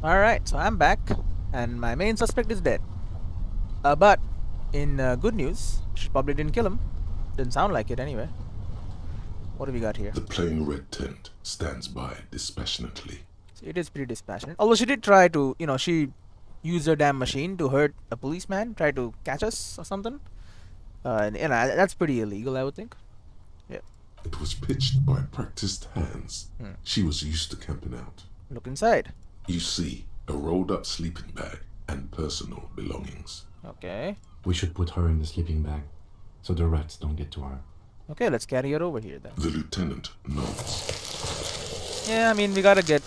Alright, so I'm back, and my main suspect is dead. But in good news, she probably didn't kill him. Didn't sound like it anyway. What have we got here? The plain red tent stands by dispassionately. So it is pretty dispassionate. Although she did try to, she used her damn machine to hurt a policeman, try to catch us or something. That's pretty illegal, I would think. Yeah. It was pitched by practiced hands. Hmm. She was used to camping out. Look inside. You see a rolled up sleeping bag and personal belongings. Okay. We should put her in the sleeping bag, so the rats don't get to her. Okay, let's carry her over here then. The lieutenant nods. Yeah, I mean, we gotta get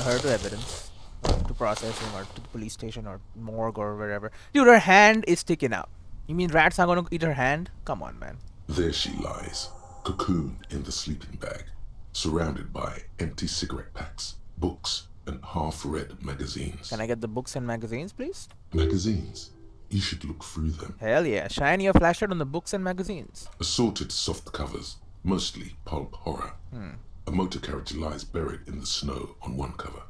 her to evidence, to processing, or to the police station, or morgue, or wherever. Dude, her hand is sticking out. You mean rats are gonna eat her hand? Come on, man. There she lies, cocooned in the sleeping bag, surrounded by empty cigarette packs, books, and half-read magazines. Can I get the books and magazines, please? Magazines? You should look through them. Hell yeah. Shine your flashlight on the books and magazines. Assorted soft covers, mostly pulp horror. A motor carriage lies buried in the snow on one cover.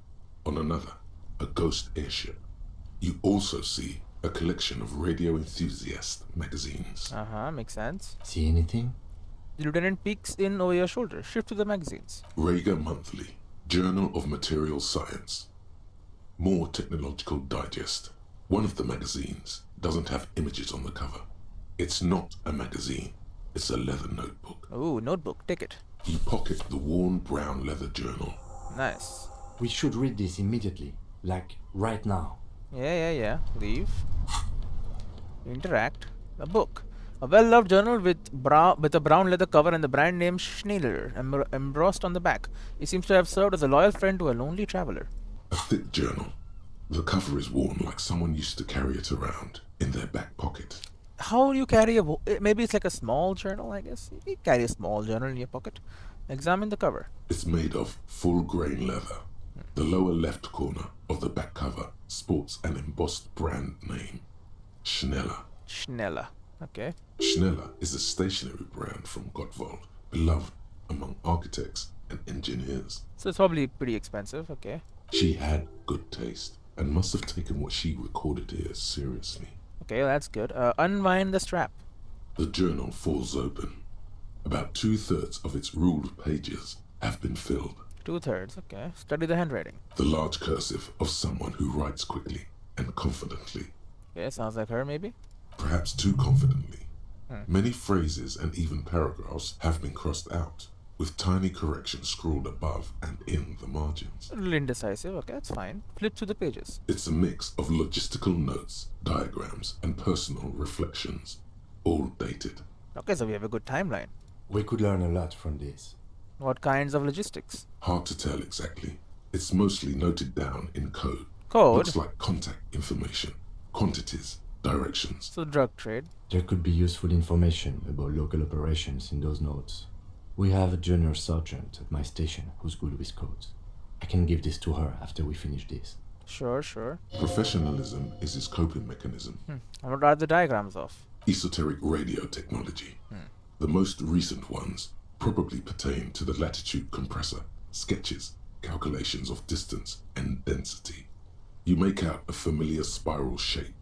On another, a ghost airship. You also see a collection of radio enthusiast magazines. Uh-huh, makes sense. See anything? The lieutenant peeks in over your shoulder. Shift to the magazines. Rager Monthly, Journal of Material Science. More Technological Digest. One of the magazines doesn't have images on the cover. It's not a magazine. It's a leather notebook. Ooh, notebook. Take it. You pocket the worn brown leather journal. Nice. We should read this immediately, like right now. Yeah. Leave. Interact. A book. A well-loved journal with a brown leather cover and the brand name Schneider embossed on the back. It seems to have served as a loyal friend to a lonely traveler. A thick journal. The cover is worn like someone used to carry it around in their back pocket. How do you carry maybe it's like a small journal, I guess? You carry a small journal in your pocket. Examine the cover. It's made of full-grain leather. The lower left corner of the back cover sports an embossed brand name. Schneller. Schneller. Okay. Schneller is a stationery brand from Gottwald, beloved among architects and engineers. So it's probably pretty expensive. Okay. She had good taste and must have taken what she recorded here seriously. Okay, that's good. Unwind the strap. The journal falls open. About 2/3 of its ruled pages have been filled. 2/3. Okay. Study the handwriting. The large cursive of someone who writes quickly and confidently. Okay, sounds like her maybe. Perhaps too confidently. Many phrases and even paragraphs have been crossed out, with tiny corrections scrawled above and in the margins. A little indecisive. Okay, that's fine. Flip through the pages. It's a mix of logistical notes, diagrams, and personal reflections, all dated. Okay, so we have a good timeline. We could learn a lot from this. What kinds of logistics? Hard to tell exactly. It's mostly noted down in code. Code? Looks like contact information, quantities, directions. So drug trade. There could be useful information about local operations in those notes. We have a junior sergeant at my station who's good with codes. I can give this to her after we finish this. Sure. Professionalism is his coping mechanism. What are the diagrams of? Esoteric radio technology. The most recent ones probably pertain to the latitude compressor, sketches, calculations of distance and density. You make out a familiar spiral shape.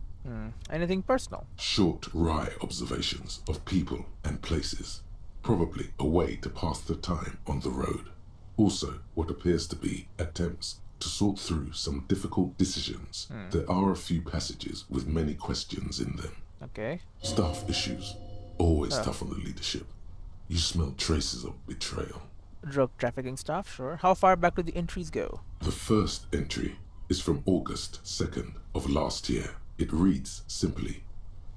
Anything personal? Short, wry observations of people and places. Probably a way to pass the time on the road. Also, what appears to be attempts to sort through some difficult decisions. There are a few passages with many questions in them. Okay. Staff issues. Always tough on the leadership. You smell traces of betrayal. Drug trafficking stuff, sure. How far back do the entries go? The first entry is from August 2nd of last year. It reads simply,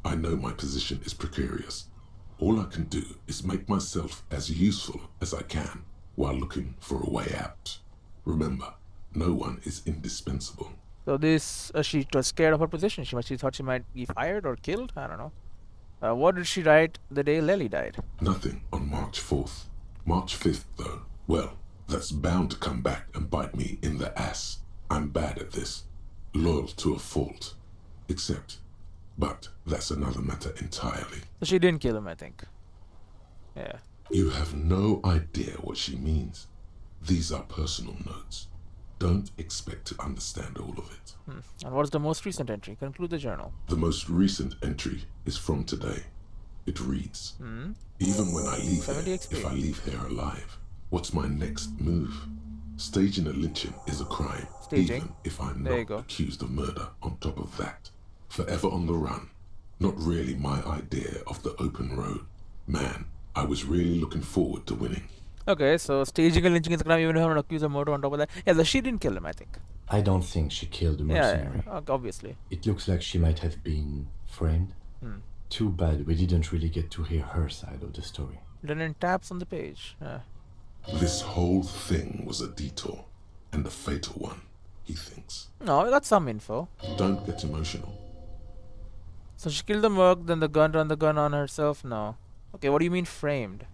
I know my position is precarious. All I can do is make myself as useful as I can while looking for a way out. Remember, no one is indispensable. So she was scared of her position. She thought she might be fired or killed. I don't know. What did she write the day Lely died? Nothing on March 4th. March 5th, though. Well, that's bound to come back and bite me in the ass. I'm bad at this. Loyal to a fault. But that's another matter entirely. So she didn't kill him, I think. Yeah. You have no idea what she means. These are personal notes. don't expect to understand all of it. And what's the most recent entry? Conclude the journal. The most recent entry is from today. It reads, even when I leave 70 here, XP. if I leave here alive, what's my next move? Staging a lynching is a crime, Staging. even if I'm There you not go. accused of murder on top of that. Forever on the run. Not really my idea of the open road. Man, I was really looking forward to winning. Okay, so staging and lynching is a crime even if I'm not accused of murder on top of that. Yeah, she didn't kill him, I think. I don't think she killed the mercenary. Obviously. It looks like she might have been framed. Too bad we didn't really get to hear her side of the story. Lennon taps on the page. This whole thing was a detour, and a fatal one, he thinks. No, we got some info. Don't get emotional. So she killed the merc, then the gun run the gun on herself? No. Okay, what do you mean framed?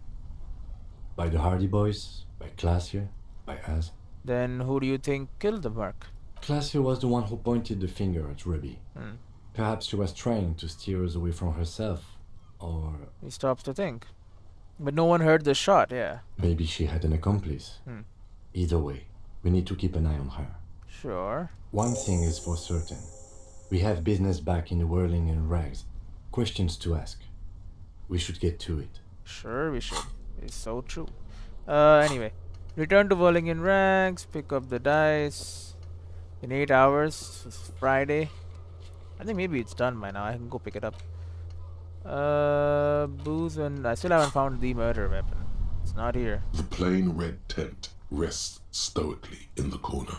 By the Hardy Boys, by Classier, by us. Then who do you think killed the merc? Classier was the one who pointed the finger at Ruby. Perhaps she was trying to steer us away from herself, or He stops to think. But no one heard the shot, yeah. maybe she had an accomplice. Either way, we need to keep an eye on her. Sure. One thing is for certain. We have business back in the whirling and rags. Questions to ask. We should get to it. Sure, we should. It's so true. Anyway. Return to Whirling in Rags, pick up the dice. In 8 hours, it's Friday. I think maybe it's done by now. I can go pick it up. Booze and I still haven't found the murder weapon. It's not here. The plain red tent rests stoically in the corner.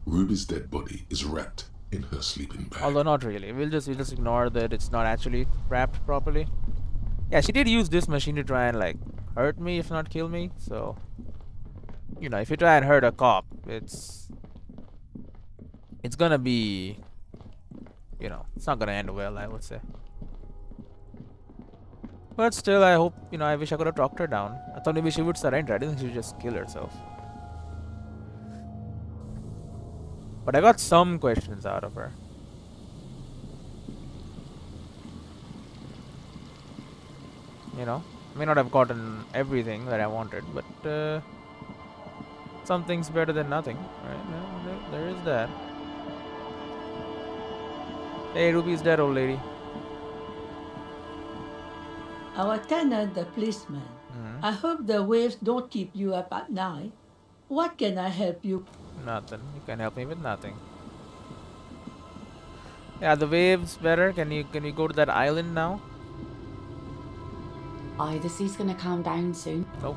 Ruby's dead body is wrapped in her sleeping bag. Although not really. We'll just ignore that it's not actually wrapped properly. Yeah, she did use this machine to try and like hurt me, if not kill me. So, you know, if you try and hurt a cop, it's gonna be, you know, it's not gonna end well, I would say. But still, I hope, you know, I wish I could have talked her down. I thought maybe she would surrender. I didn't think she would just kill herself. But I got some questions out of her. You know, may not have gotten everything that I wanted, but something's better than nothing, right? Yeah, there is that. Hey, Ruby's dead, old lady. Our tenant, the policeman. I hope the waves don't keep you up at night. What can I help you? Nothing. You can help me with nothing. Yeah, the waves better. Can you go to that island now? Aye, the sea's gonna calm down soon. Nope.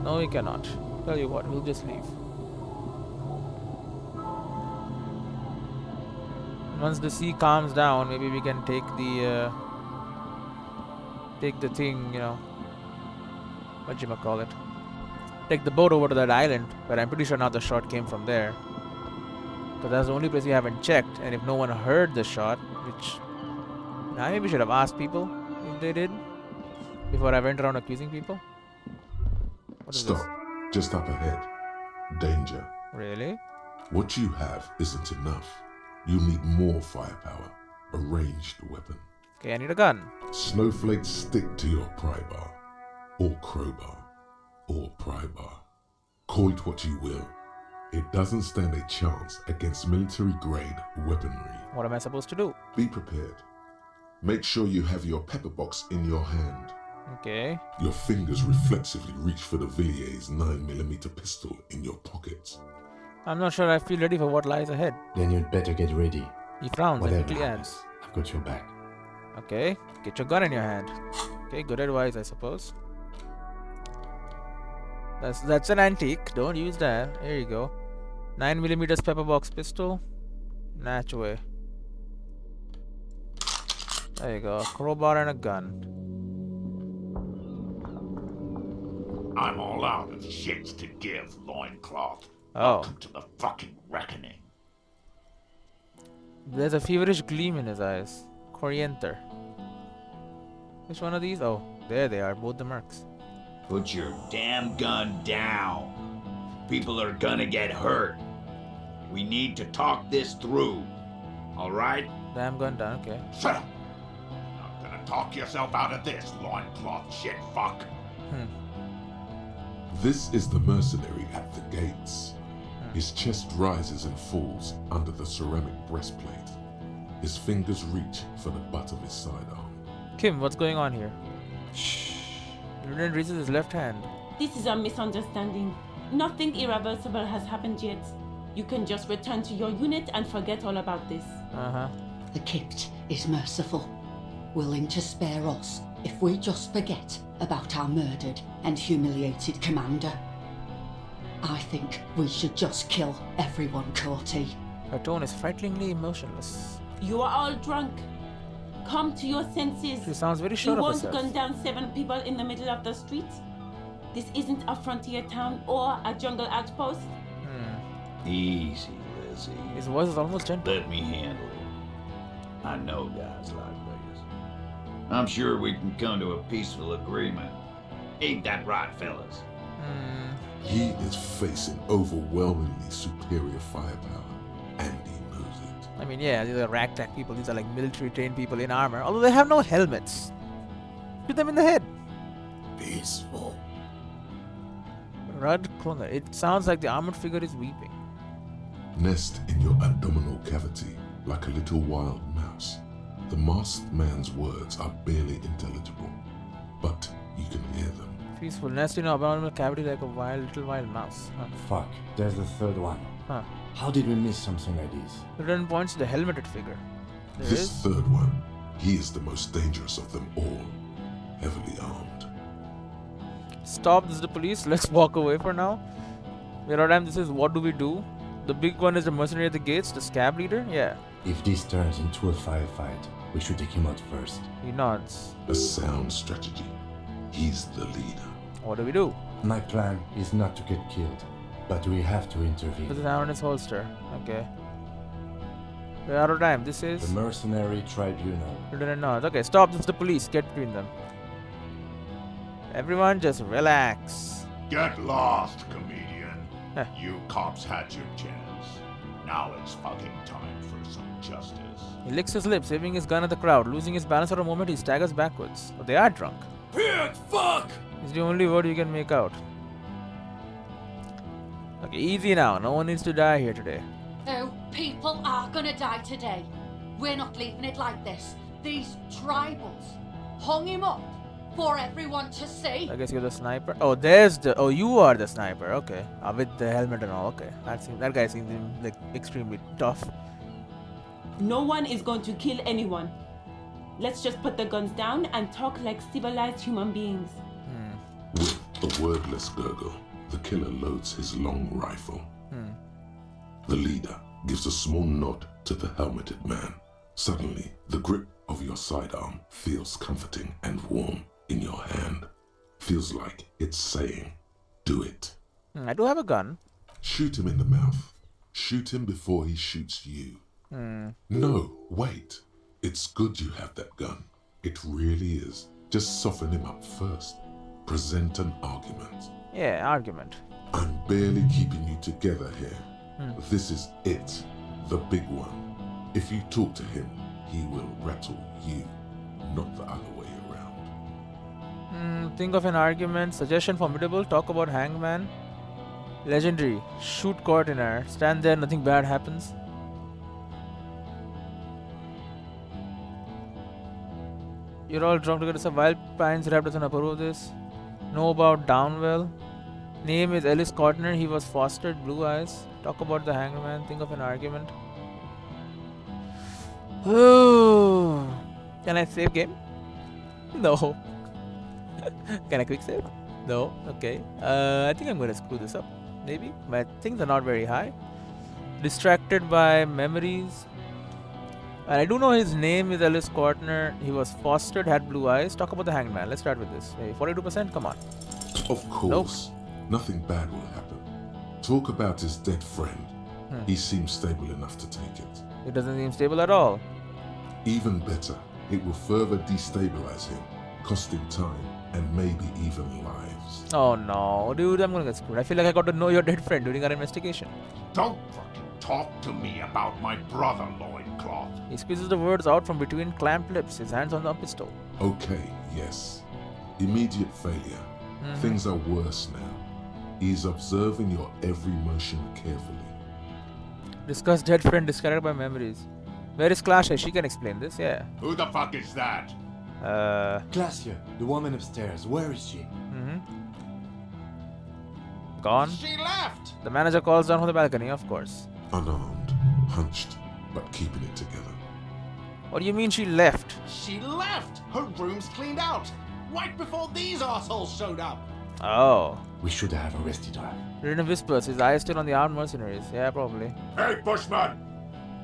No, you cannot. Tell you what, we'll just leave. Once the sea calms down, maybe we can take the thing, you know, whatchamacallit, take the boat over to that island, but I'm pretty sure now the shot came from there. Because that's the only place we haven't checked, and if no one heard the shot, which I maybe should have asked people if they did, before I went around accusing people. What is Stop. Just up ahead. Danger. this? Really? What you have isn't enough. You need more firepower. A ranged weapon. Okay, I need a gun. Snowflakes stick to your pry bar. Or crowbar. Or pry bar. Call it what you will. It doesn't stand a chance against military-grade weaponry. What am I supposed to do? Be prepared. Make sure you have your pepper box in your hand. Okay. Your fingers reflexively reach for the Villiers 9mm pistol in your pockets. I'm not sure I feel ready for what lies ahead. Then you'd better get ready. He frowns and Whatever quickly happens, adds. I've got your back. Okay, get your gun in your hand. Okay, good advice, I suppose. That's an antique. Don't use that. Here you go. 9mm pepper box pistol. Natch away. There you go. A crowbar and a gun. I'm all out of shits to give, loincloth. Oh. Welcome to the fucking reckoning. There's a feverish gleam in his eyes. Coriander. Which one of these? Oh, there they are. Both the mercs. Put your damn gun down. People are gonna get hurt. We need to talk this through. Alright? Damn gun down. Okay. Shut up! Not gonna talk yourself out of this, loincloth shit fuck. This is the mercenary at the gates. His chest rises and falls under the ceramic breastplate. His fingers reach for the butt of his sidearm. Kim, what's going on here? Shh. Lieutenant raises his left hand. This is a misunderstanding. Nothing irreversible has happened yet. You can just return to your unit and forget all about this. Uh-huh. The Kypt is merciful, willing to spare us if we just forget about our murdered and humiliated commander. I think we should just kill everyone, Corty. Her tone is frighteningly emotionless. You are all drunk. Come to your senses. She sounds very sure You of won't herself. gun down 7 people in the middle of the street. This isn't a frontier town or a jungle outpost. Easy, Lizzie. His voice is almost gentle. Let me handle it. I know guys like this. I'm sure we can come to a peaceful agreement. Ain't that right, fellas? He is facing overwhelmingly superior firepower, and he knows it. I mean, yeah, these are ragtag people. These are like military-trained people in armor. Although they have no helmets. Shoot them in the head. Peaceful. Rudd Klunger. It sounds like the armored figure is weeping. Nest in your abdominal cavity like a little wild mouse. The masked man's words are barely intelligible, but you can hear them. Peaceful. Nest in your abdominal cavity like a little wild mouse. Huh. Fuck, there's the third one. Huh. How did we miss something like this? Lieutenant points to the helmeted figure. There This is. third one, he is the most dangerous of them all, heavily armed. Stop, this is the police. Let's walk away for now. We're out of time. This is what do we do? The big one is the mercenary at the gates, the scab leader? Yeah. If this turns into a firefight, we should take him out first. He nods. A sound strategy. He's the leader. What do we do? My plan is not to get killed, but we have to Put intervene. his hand on his holster. Okay. We're out of time. This The is Mercenary Tribunal. Lieutenant nods. Okay, stop. This is the police. Get between them. Everyone just relax. Get lost, comedian. Huh. You cops had your chance. Now it's fucking time for some justice. He licks his lips, waving his gun at the crowd. Losing his balance for a moment, he staggers backwards. Oh, they are drunk. Pig, fuck! It's the only word you can make out. Okay, easy now. No one needs to die here today. Oh, people are gonna die today. We're not leaving it like this. These tribals hung him up for everyone to see. I guess you're the sniper. Oh, there's the. Oh, you are the sniper. Okay, with the helmet and all. Okay, that guy seems like extremely tough. No one is going to kill anyone. Let's just put the guns down and talk like civilized human beings. With a wordless gurgle, the killer loads his long rifle. The leader gives a small nod to the helmeted man. Suddenly, the grip of your sidearm feels comforting and warm in your hand. Feels like it's saying, do it. I do have a gun. Shoot him in the mouth. Shoot him before he shoots you. No, wait. It's good you have that gun. It really is. Just soften him up first. Present an argument. Yeah, argument. I'm barely keeping you together here. This is it, the big one. If you talk to him, he will rattle you, not the other way around. Think of an argument. Suggestion formidable. Talk about hangman. Legendary. Shoot caught in air. Stand there, nothing bad happens. You're all drunk together. Some wild pines wrapped as an upper of this. Know about Downwell. Name is Ellis Cortner. He was fostered. Blue eyes. Talk about the hangman. Think of an argument. Oh, can I save game? No. Can I quick save? No. Okay. I think I'm gonna screw this up. Maybe. My things are not very high. Distracted by memories. And I do know his name is Ellis Cortner. He was fostered, had blue eyes. Talk about the hangman. Let's start with this. Hey, 42%? Come on. Of course, nothing bad will happen. Talk about his dead friend. He seems stable enough to take it. It doesn't seem stable at all. Even better, it will further destabilize him, cost him time, and maybe even lives. Oh no, dude, I'm gonna get screwed. I feel like I got to know your dead friend during our investigation. Don't fucking talk to me about my brother, loincloth. He squeezes the words out from between clamped lips, his hands on the pistol. Okay, yes. Immediate failure. Things are worse now. He is observing your every motion carefully. Discuss dead friend discarded by memories. Where is Clasha? She can explain this, yeah. Who the fuck is that? Glacia, the woman upstairs, where is she? Gone? She left! The manager calls down from the balcony, of course. Unarmed, hunched, but keeping it together. What do you mean she left? She left! Her room's cleaned out! Right before these assholes showed up! Oh. We should have arrested her. Rina whispers, his eyes still on the armed mercenaries. Yeah, probably. Hey, Bushman!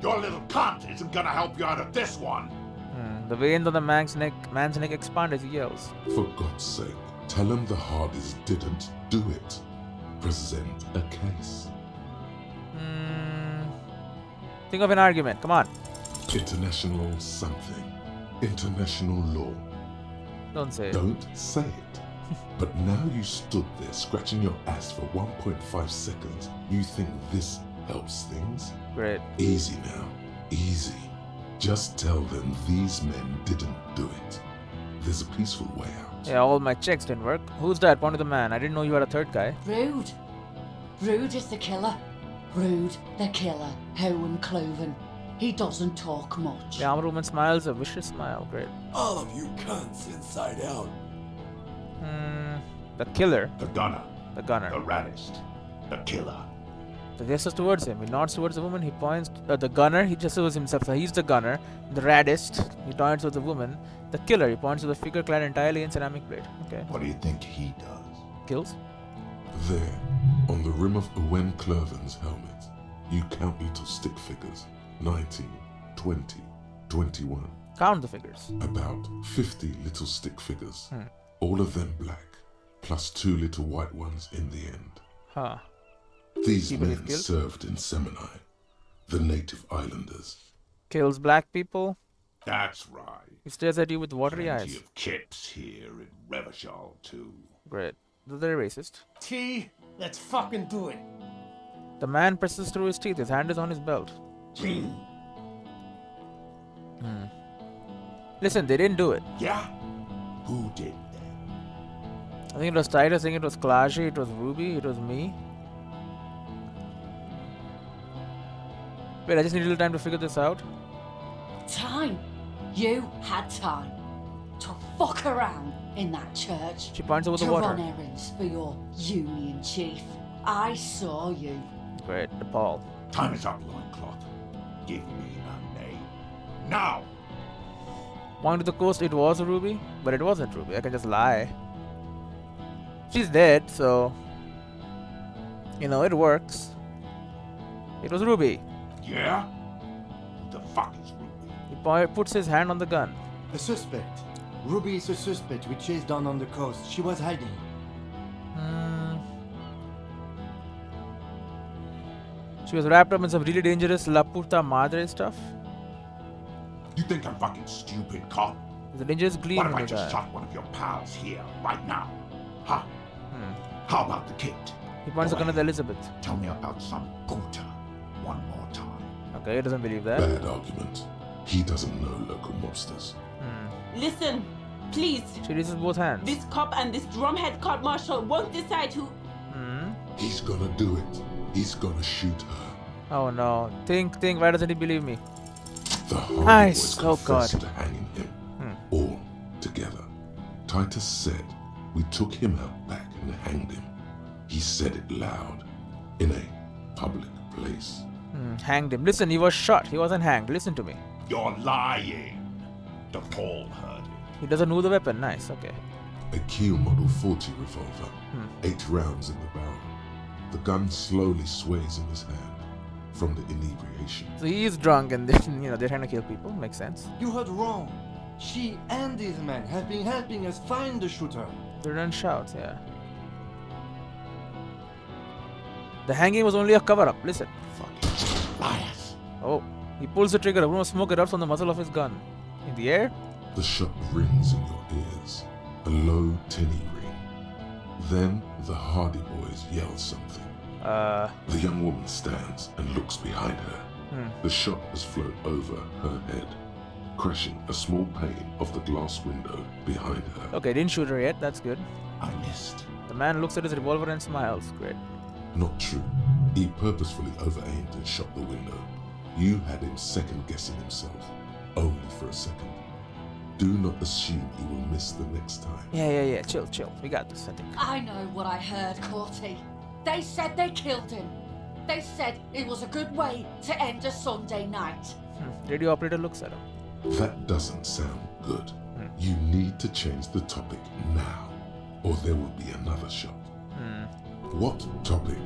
Your little cunt isn't gonna help you out of this one! The veins on the man's neck expand as he yells. For God's sake, tell him the Hardys didn't do it. Present a case. Think of an argument, come on. International something. International law. Don't say it. Don't say it. But now you stood there scratching your ass for 1.5 seconds. You think this helps things? Great. Easy now. Easy. Just tell them these men didn't do it. There's a peaceful way out. Yeah, all my checks didn't work. Who's that? Point to the man. I didn't know you had a third guy. Rude. Rude is the killer. Rude, the killer. Owen Cloven. He doesn't talk much. The armed woman smiles a vicious smile. Great. All of you cunts inside out. The killer. The gunner. The gunner. The raddest. The killer. The gestures towards him. He nods towards the woman. He points. The gunner. He gestures towards himself. So he's the gunner. The raddest. He points towards the woman. The killer. He points to the figure clad entirely in ceramic plate. Okay. What do you think he does? Kills. There, on the rim of Owen Cloven's helmet, you count little stick figures. 19, 20, 21. Count the figures. About 50 little stick figures. All of them black, plus 2 little white ones in the end. Huh. These People men killed? served in Seminai, the native islanders. Kills black people. That's right. He stares at you with watery Plenty eyes. of Kips here in Revachol, too. Great. They're racist. T, let's fucking do it. The man presses through his teeth. His hand is on his belt. Listen, they didn't do it. Yeah? Who did then? I think it was Titus, I think it was Klaji, it was Ruby, it was me. Wait, I just need a little time to figure this out. Time. You had time to fuck around in that church. She points over the to water. run errands for your union chief. I saw you. Great, DePaul. Time is up, loincloth. Give me a name. Now! Pointing to the coast, it was Ruby, but it wasn't Ruby. I can just lie. She's dead, so it works. It was Ruby. Yeah? Who the fuck is Ruby? He puts his hand on the gun. A suspect. Ruby is a suspect we chased down on the coast. She was hiding. She was wrapped up in some really dangerous La Puta Madre stuff. You think I'm fucking stupid, cop? There's a dangerous gleam What in if I his just eye. shot one of your pals here, right now? Huh? How about the kid? He points the gun at Elizabeth. Tell me about some puta one more time. Okay, he doesn't believe that. Bad argument. He doesn't know local mobsters. Listen, please. She raises both hands. This cop and this drumhead court marshal won't decide who. He's gonna do it. He's gonna shoot her. Oh no. Think. Why doesn't he believe me? The Hardy Nice. boys Oh, confessed God. to hanging him. All together. Titus said we took him out back and hanged him. He said it loud. In a public place. Hanged him. Listen, he was shot. He wasn't hanged. Listen to me. You're lying. DePaul heard it. He doesn't know the weapon. Nice. Okay. A Kiel Model 40 revolver. 8 rounds in the barrel. The gun slowly sways in his hand from the inebriation. So he is drunk and then, they're trying to kill people. Makes sense. You heard wrong. She and these men have been helping us find the shooter. They don't shout, yeah. The hanging was only a cover-up. Listen. Fucking liars. Oh, he pulls the trigger. A bloom of smoke erupts from the muzzle of his gun. In the air? The shot rings in your ears. A low, tinny ring. Then the Hardy boys yell something. The young woman stands and looks behind her. The shot has flown over her head, crashing a small pane of the glass window behind her. Okay, didn't shoot her yet. That's good. I missed. The man looks at his revolver and smiles. Great. Not true. He purposefully over-aimed and shot the window. You had him second-guessing himself, only for a second. Do not assume he will miss the next time. Yeah. Chill. We got this, I think. I know what I heard, Corty. They said they killed him. They said it was a good way to end a Sunday night. Radio operator looks at him. That doesn't sound good. You need to change the topic now, or there will be another shot. What topic?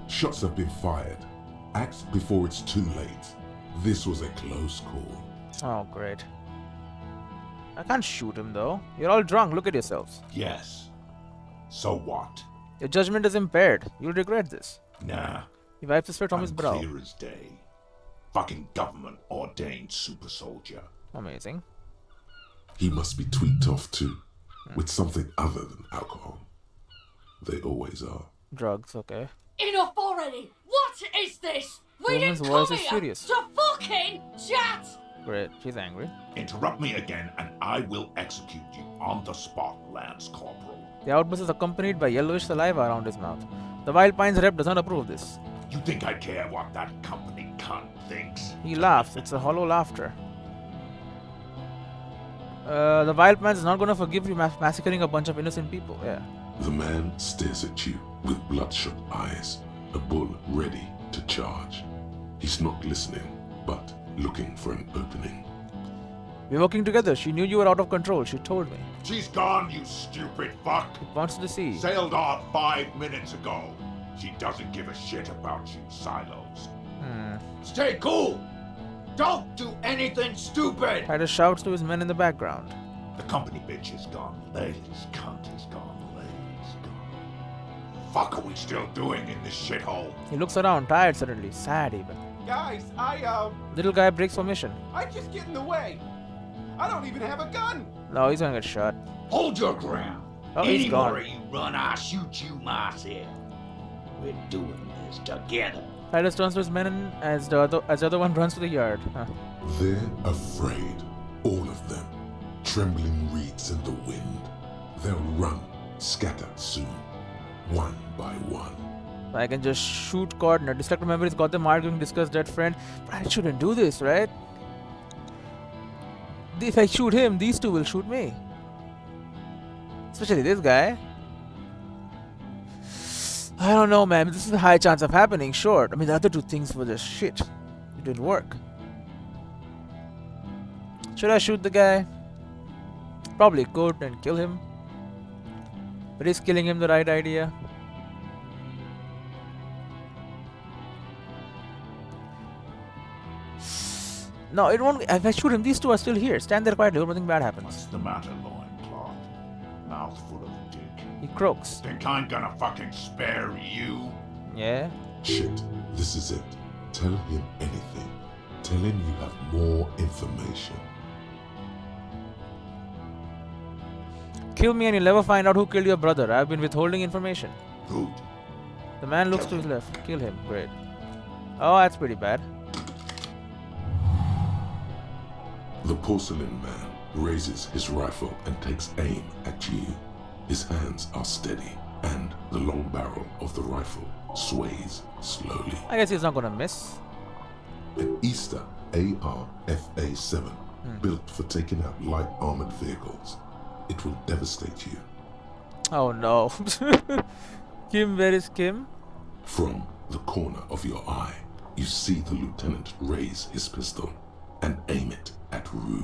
Shots have been fired. Act before it's too late. This was a close call. Oh, great. I can't shoot him though. You're all drunk. Look at yourselves. Yes. So what? Your judgment is impaired. You'll regret this. Nah. He wipes the sweat from I'm his brow. clear as day. Fucking government ordained super soldier. Amazing. He must be tweaked off too, with something other than alcohol. They always are. Drugs, okay. Enough already! What is this? We Woman's didn't voice come is here furious. to fucking chat! Great. She's angry. Interrupt me again and I will execute you on the spot, Lance Corporal. The outburst is accompanied by yellowish saliva around his mouth. The Wild Pines rep does not approve of this. You think I care what that company cunt thinks? He laughs. It's a hollow laughter. The Wild Pines is not going to forgive you massacring a bunch of innocent people. Yeah. The man stares at you with bloodshot eyes, a bull ready to charge. He's not listening, but looking for an opening. We're working together. She knew you were out of control. She told me. She's gone, you stupid fuck! He points to the sea. Sailed off 5 minutes ago. She doesn't give a shit about you, Silos. Stay cool! Don't do anything stupid! Titus shouts to his men in the background. The company bitch is gone. Ladies cunt is gone. Ladies gone. Fuck are we still doing in this shithole? He looks around, tired suddenly, sad even. Guys, Little guy breaks formation. I just get in the way. I don't even have a gun. No, he's gonna get shot. Hold your ground. Oh, he's Any gone. more you run, I'll shoot you myself. We're doing this together. Titus turns to his men as the other one runs to the yard. They're afraid, all of them. Trembling reeds in the wind. They'll run, scatter soon, one by one. I can just shoot Cordner. Distracted memories got them arguing, discuss dead friend. But I shouldn't do this, right? If I shoot him, these two will shoot me. Especially this guy. I don't know, man. This is a high chance of happening, sure. I mean, the other two things were just shit. It didn't work. Should I shoot the guy? Probably could and kill him. But is killing him the right idea? No, it won't. If I shoot him, these two are still here. Stand there quietly. Hope nothing bad happens. What's the matter, loincloth? Mouthful of dick. He croaks. Think I'm gonna fucking spare you? Yeah? Shit, this is it. Tell him anything. Tell him you have more information. Kill me and you'll never find out who killed your brother. I've been withholding information. Good. The man looks to his left. Kill him. Great. Oh, that's pretty bad. The porcelain man raises his rifle and takes aim at you. His hands are steady, and the long barrel of the rifle sways slowly. I guess he's not gonna miss. An Easter AR-FA-7, built for taking out light armored vehicles. It will devastate you. Oh no. Kim, where is Kim? From the corner of your eye, you see the lieutenant raise his pistol and aim it at Rude.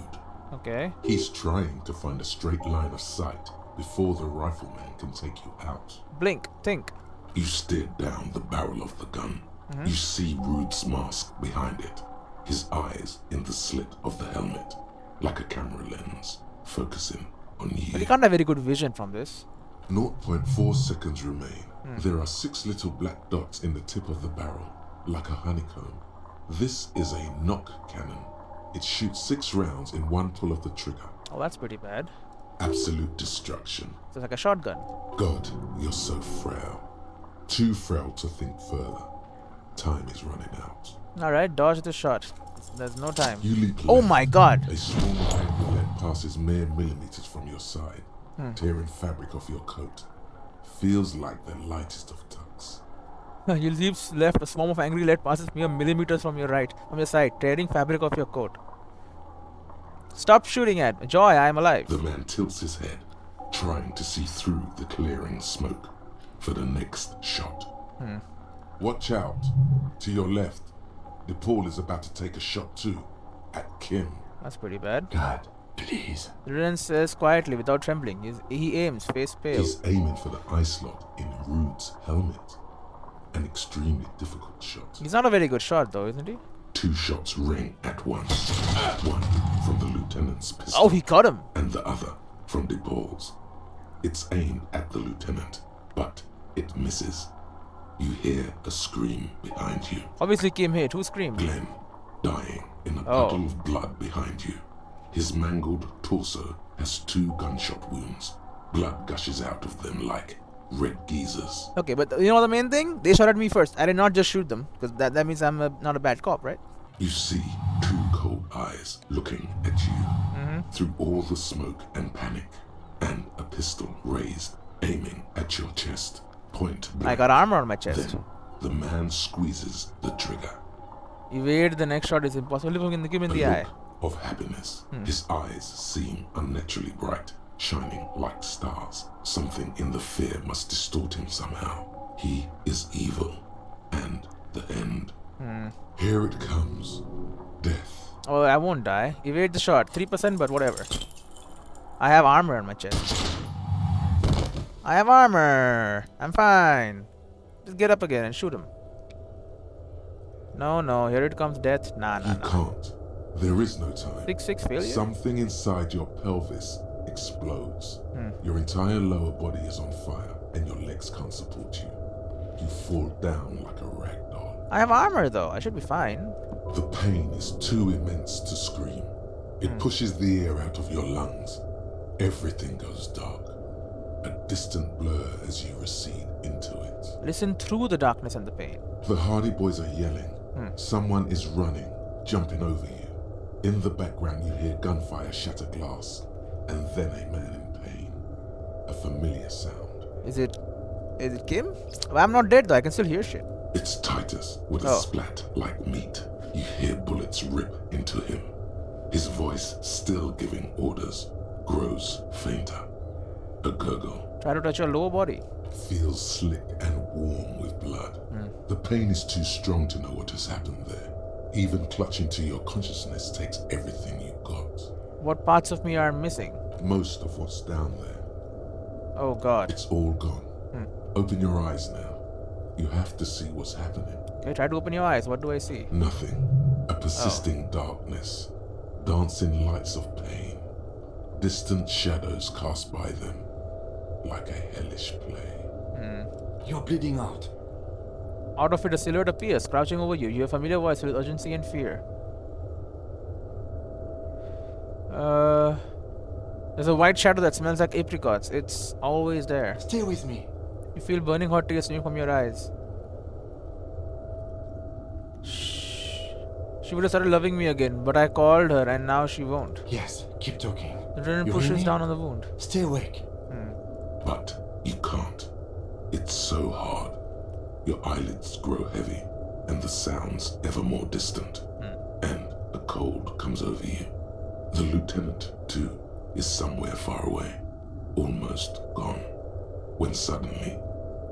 Okay. He's trying to find a straight line of sight before the rifleman can take you out. Blink. Think. You stare down the barrel of the gun. You see Rude's mask behind it, his eyes in the slit of the helmet, like a camera lens, focusing on you. But he can't have very good vision from this. 0.4 seconds remain. There are 6 little black dots in the tip of the barrel, like a honeycomb. This is a knock cannon. It shoots 6 rounds in one pull of the trigger. Oh, that's pretty bad. Absolute destruction. So it's like a shotgun. God, you're so frail. Too frail to think further. Time is running out. Alright, dodge the shot. There's no time. You leap Oh left. my god! A small iron bullet passes mere millimeters from your side, tearing fabric off your coat. feels like the lightest of tucks. You leap left, a swarm of angry lead passes mere millimeters from your side, tearing fabric of your coat. Stop shooting at me. Joy, I am alive. The man tilts his head, trying to see through the clearing smoke for the next shot. Watch out. To your left. DePaul is about to take a shot too. At Kim. That's pretty bad. God, please. Ruden says quietly, without trembling. He aims, face pale. He's aiming for the eye slot in Rude's helmet. An extremely difficult shot. He's not a very good shot though, isn't he? 2 shots ring at once. One from the lieutenant's pistol. Oh, he caught him. And the other from DePaul's. It's aimed at the lieutenant, but it misses. You hear a scream behind you. Obviously Kim hit. Who screamed? Glenn, dying in a puddle of blood behind you. His mangled torso has 2 gunshot wounds. Blood gushes out of them like red geysers. Okay, but you know the main thing? They shot at me first. I did not just shoot them, because that means I'm not a bad cop, right? You see 2 cold eyes looking at you through all the smoke and panic, and a pistol raised, aiming at your chest, point blank. I got armor on my chest. Then the man squeezes the trigger. Evade the next shot is impossible. Look in the eye. Of happiness. His eyes seem unnaturally bright, shining like stars. Something in the fear must distort him somehow. He is evil, and the end. Here it comes. Death. Oh, I won't die. Evade the shot. 3%, but whatever. I have armor on my chest. I have armor. I'm fine. Just get up again and shoot him. No. Here it comes death. Nah. You can't. There is no time. 6-6 failure? Something inside your pelvis explodes. Your entire lower body is on fire, and your legs can't support you. You fall down like a rag doll. I have armor though. I should be fine. The pain is too immense to scream. It pushes the air out of your lungs. Everything goes dark. A distant blur as you recede into it. Listen through the darkness and the pain. The Hardy Boys are yelling. Someone is running, jumping over you. In the background you hear gunfire shatter glass, and then a man in pain. A familiar sound. Is it Kim? Well, I'm not dead though. I can still hear shit. It's Titus with a splat like meat. You hear bullets rip into him. His voice, still giving orders, grows fainter. A gurgle. Try to touch your lower body. Feels slick and warm with blood. The pain is too strong to know what has happened there. Even clutching to your consciousness takes everything you got. What parts of me are missing? Most of what's down there. Oh god. It's all gone. Open your eyes now. You have to see what's happening. Okay, try to open your eyes. What do I see? Nothing. A persisting darkness. Dancing lights of pain. Distant shadows cast by them. Like a hellish play. You're bleeding out. Out of it, a silhouette appears, crouching over you. You hear a familiar voice with urgency and fear. There's a white shadow that smells like apricots. It's always there. Stay with me. You feel burning hot tears streaming from your eyes. Shh. She would have started loving me again, but I called her and now she won't. Yes, keep talking. The adrenaline pushes down on the wound. Stay awake. But you can't. It's so hard. Your eyelids grow heavy, and the sounds ever more distant. And a cold comes over you. The lieutenant, too, is somewhere far away, almost gone. When suddenly,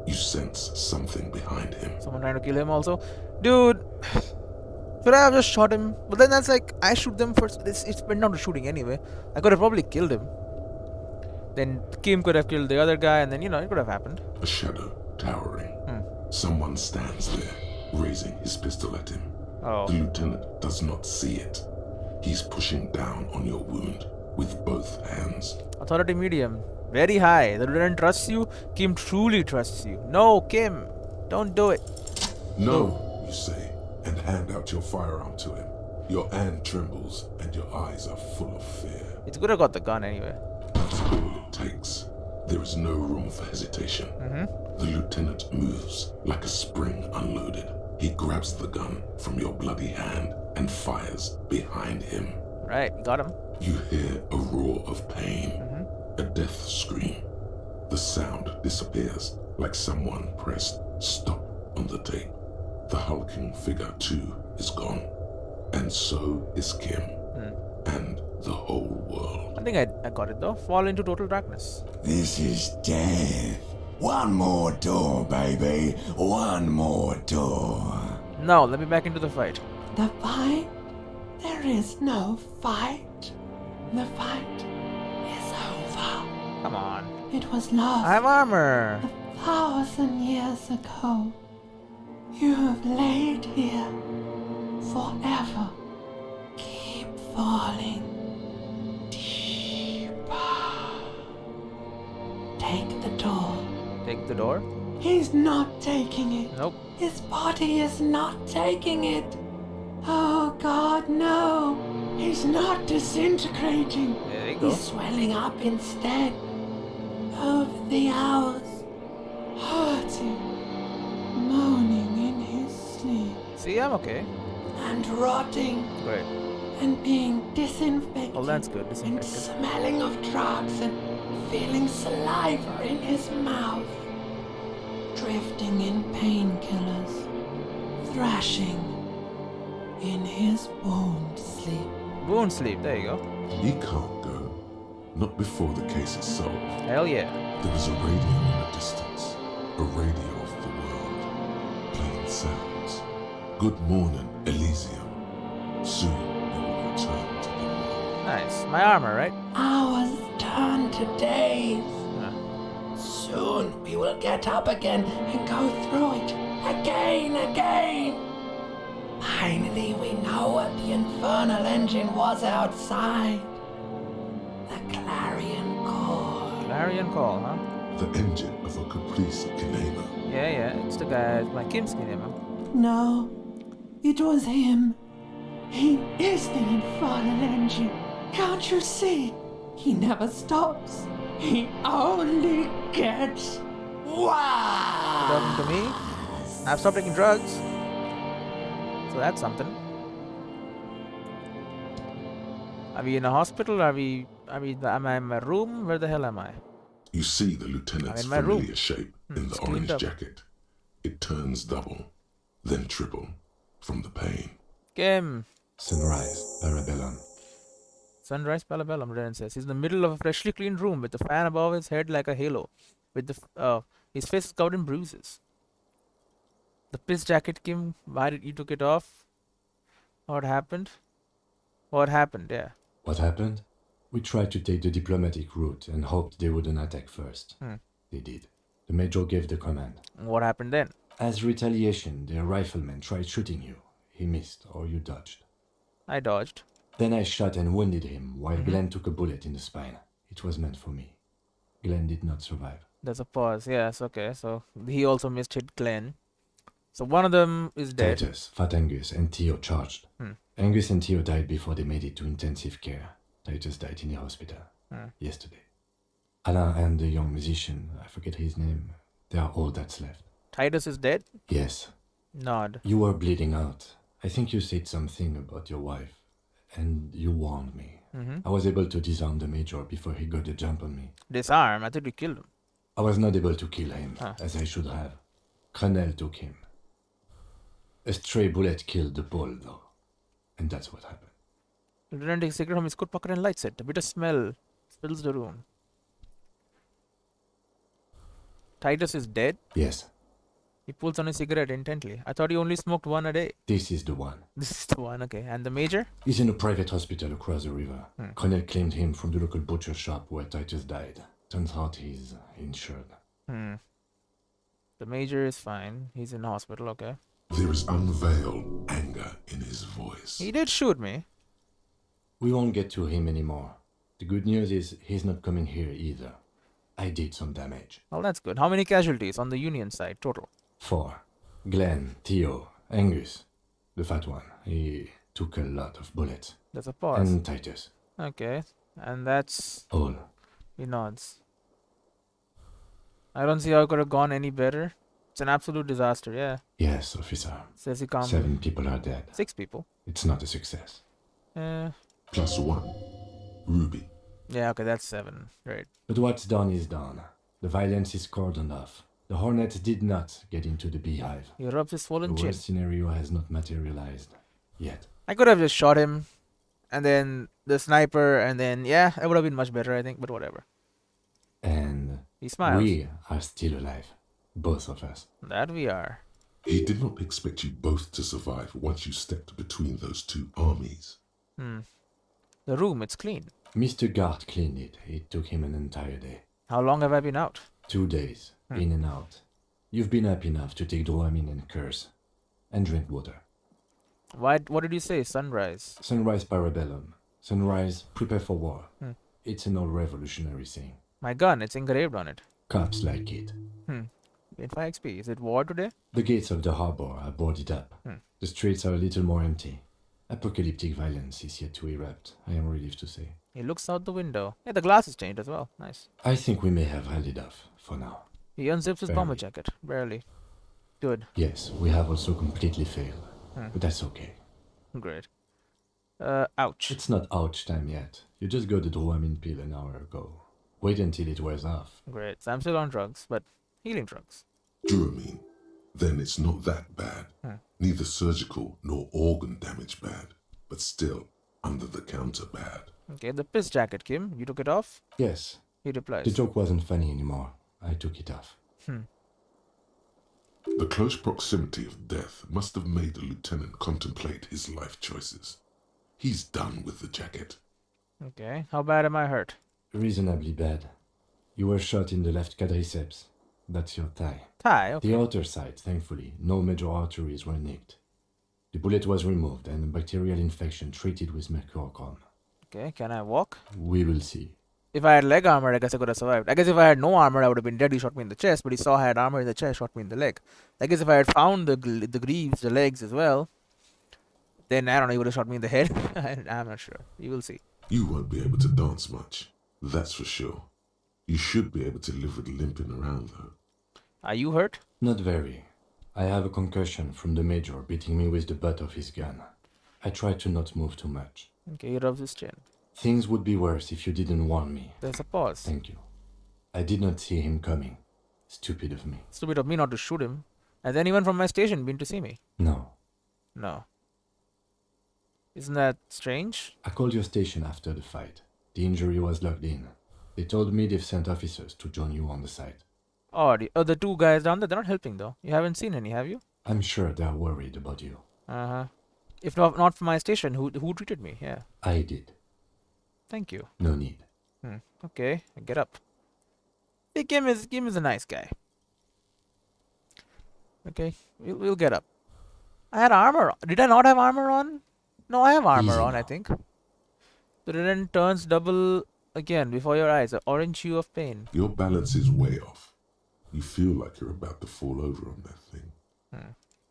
you sense something behind him. Someone trying to kill him also? Dude, should I have just shot him? But then that's like, I shoot them first. It's been down to shooting anyway. I could have probably killed him. Then Kim could have killed the other guy, and then, it could have happened. A shadow towering. Someone stands there, raising his pistol at him. Oh. The lieutenant does not see it. He's pushing down on your wound with both hands. Authority medium. Very high. The lieutenant trusts you. Kim truly trusts you. No, Kim. Don't do it. No, you say, and hand out your firearm to him. Your hand trembles, and your eyes are full of fear. It's good I got the gun anyway. That's all it takes. There is no room for hesitation. The lieutenant moves like a spring unloaded. He grabs the gun from your bloody hand and fires behind him. Right, got him. You hear a roar of pain, a death scream. The sound disappears like someone pressed stop on the tape. The hulking figure too is gone. And so is Kim. And the whole world. I think I got it though. Fall into total darkness. This is death. One more door, baby. One more door. Now, let me back into the fight. The fight? There is no fight. The fight is over. Come on. It was lost. I have armor. 1,000 years ago. You have laid here forever. Keep falling deeper. Take the door. Take the door? He's not taking it. Nope. His body is not taking it. Oh God, no. He's not disintegrating. There you go. He's swelling up instead. Over the hours. Hurting. Moaning in his sleep. See, I'm okay. And rotting. Great. And being disinfected. Oh, that's good. And Disinfected. smelling of drugs and feeling saliva in his mouth. Drifting in painkillers. Thrashing in his wound sleep. Wound sleep. There you go. He can't go. Not before the case is solved. Hell yeah. There is a radio in the distance. A radio of the world. Playing sounds. Good morning, Elysium. Soon we will return to the world. Nice. My armor, right? Hours turn to days. Soon we will get up again and go through it again. Finally we know what the infernal engine was outside. The clarion call. Clarion call, huh? The engine of a caprice kinema. Yeah. It's the guy, my Kimsky name. No, it was him. He is the infernal engine. Can't you see? He never stops. He only gets wild. Talking to me? I've stopped taking drugs. So that's something. Are we in a hospital? Am I in my room? Where the hell am I? You see the lieutenant's I'm in my room. familiar shape in the it's cleaned orange up. jacket. It turns double, then triple from the pain. Kim. Sunrise, Parabellum. Sunrise Palabellum, Renan says. He's in the middle of a freshly cleaned room with the fan above his head like a halo. With his face is covered in bruises. The piss jacket, Kim. Why did you took it off? What happened? What happened? Yeah. What happened? We tried to take the diplomatic route and hoped they wouldn't attack first. They did. The major gave the command. What happened then? As retaliation, their rifleman tried shooting you. He missed, or you dodged. I dodged. Then I shot and wounded him, while Glenn took a bullet in the spine. It was meant for me. Glenn did not survive. There's a pause. Yes, okay. So he also missed hit Glenn. So one of them is dead. Titus, Fat Angus, and Theo charged. Angus and Theo died before they made it to intensive care. Titus died in the hospital yesterday. Alain and the young musician, I forget his name, they are all that's left. Titus is dead? Yes. Nod. You were bleeding out. I think you said something about your wife, and you warned me. I was able to disarm the major before he got the jump on me. Disarm? I thought we killed him. I was not able to kill him, as I should have. Crenel took him. A stray bullet killed the Pole, though. And that's what happened. Lieutenant takes a cigarette from his coat pocket and lights it. A bitter smell fills the room. Titus is dead? Yes. He pulls on his cigarette intently. I thought he only smoked one a day. This is the one. This is the one, okay. And the major? He's in a private hospital across the river. Crenel claimed him from the local butcher shop where Titus died. Turns out he's insured. The major is fine. He's in hospital, okay. There is unveiled anger in his voice. He did shoot me. We won't get to him anymore. The good news is he's not coming here either. I did some damage. Well, that's good. How many casualties on the Union side total? 4. Glenn, Theo, Angus. The fat one. He took a lot of bullets. There's a pause. And Titus. Okay. And that's... All. He nods. I don't see how it could have gone any better. It's an absolute disaster, yeah. Yes, officer. Says he calmly. 7 people are dead. 6 people. It's not a success. +1. Ruby. Yeah, okay, that's 7. Right. But what's done is done. The violence is cordoned off. The Hornets did not get into the beehive. He rubs his swollen The chin. worst scenario has not materialized yet. I could have just shot him, and then the sniper, and then, yeah, it would have been much better, I think, but whatever. And He smiles. we are still alive. Both of us. That we are. He did not expect you both to survive once you stepped between those two armies. The room, it's clean. Mr. Gart cleaned it. It took him an entire day. How long have I been out? 2 days, in and out. You've been up enough to take Dramamine and curse. And drink water. What did you say? Sunrise. Sunrise parabellum. Sunrise, prepare for war. It's an old revolutionary saying. My gun, it's engraved on it. Cops like it. Gain 5 XP. Is it war today? The gates of the harbor are boarded up. The streets are a little more empty. Apocalyptic violence is yet to erupt, I am relieved to say. He looks out the window. Yeah, the glass is changed as well. Nice. I think we may have held it off, for now. He unzips his bomber Barely. jacket. Barely. Good. Yes, we have also completely failed. But that's okay. Great. Ouch. It's not ouch time yet. You just got the Dramamine pill an hour ago. Wait until it wears off. Great. So I'm still on drugs, but healing drugs. Dramamine. Then it's not that bad. Neither surgical nor organ damage bad, but still under the counter bad. Okay, the piss jacket, Kim. You took it off? Yes. He replies. The joke wasn't funny anymore. I took it off. The close proximity of death must have made the lieutenant contemplate his life choices. He's done with the jacket. Okay. How bad am I hurt? Reasonably bad. You were shot in the left quadriceps. That's your thigh. Thigh, okay. The outer side, thankfully, no major arteries were nicked. The bullet was removed and a bacterial infection treated with mercurochrome. Okay, can I walk? We will see. If I had leg armor, I guess I could have survived. I guess if I had no armor, I would have been dead. He shot me in the chest, but he saw I had armor in the chest, shot me in the leg. I guess if I had found the greaves, the legs as well, then I don't know, he would have shot me in the head. I'm not sure. You will see. You won't be able to dance much, that's for sure. You should be able to live with limping around, though. Are you hurt? Not very. I have a concussion from the major beating me with the butt of his gun. I try to not move too much. Okay, he rubs his chin. Things would be worse if you didn't warn me. There's a pause. Thank you. I did not see him coming. Stupid of me. Stupid of me not to shoot him. Has anyone from my station been to see me? No. No. Isn't that strange? I called your station after the fight. The injury was locked in. They told me they've sent officers to join you on the site. Oh, the two guys down there, they're not helping though. You haven't seen any, have you? I'm sure they're worried about you. Uh-huh. If not for my station, who treated me? Yeah. I did. Thank you. No need. Okay, I get up. Hey, Kim is a nice guy. Okay, we'll get up. I had armor. Did I not have armor on? No, I have armor Easy on, now. I think. The redden turns double again before your eyes. An orange hue of pain. Your balance is way off. You feel like you're about to fall over on that thing.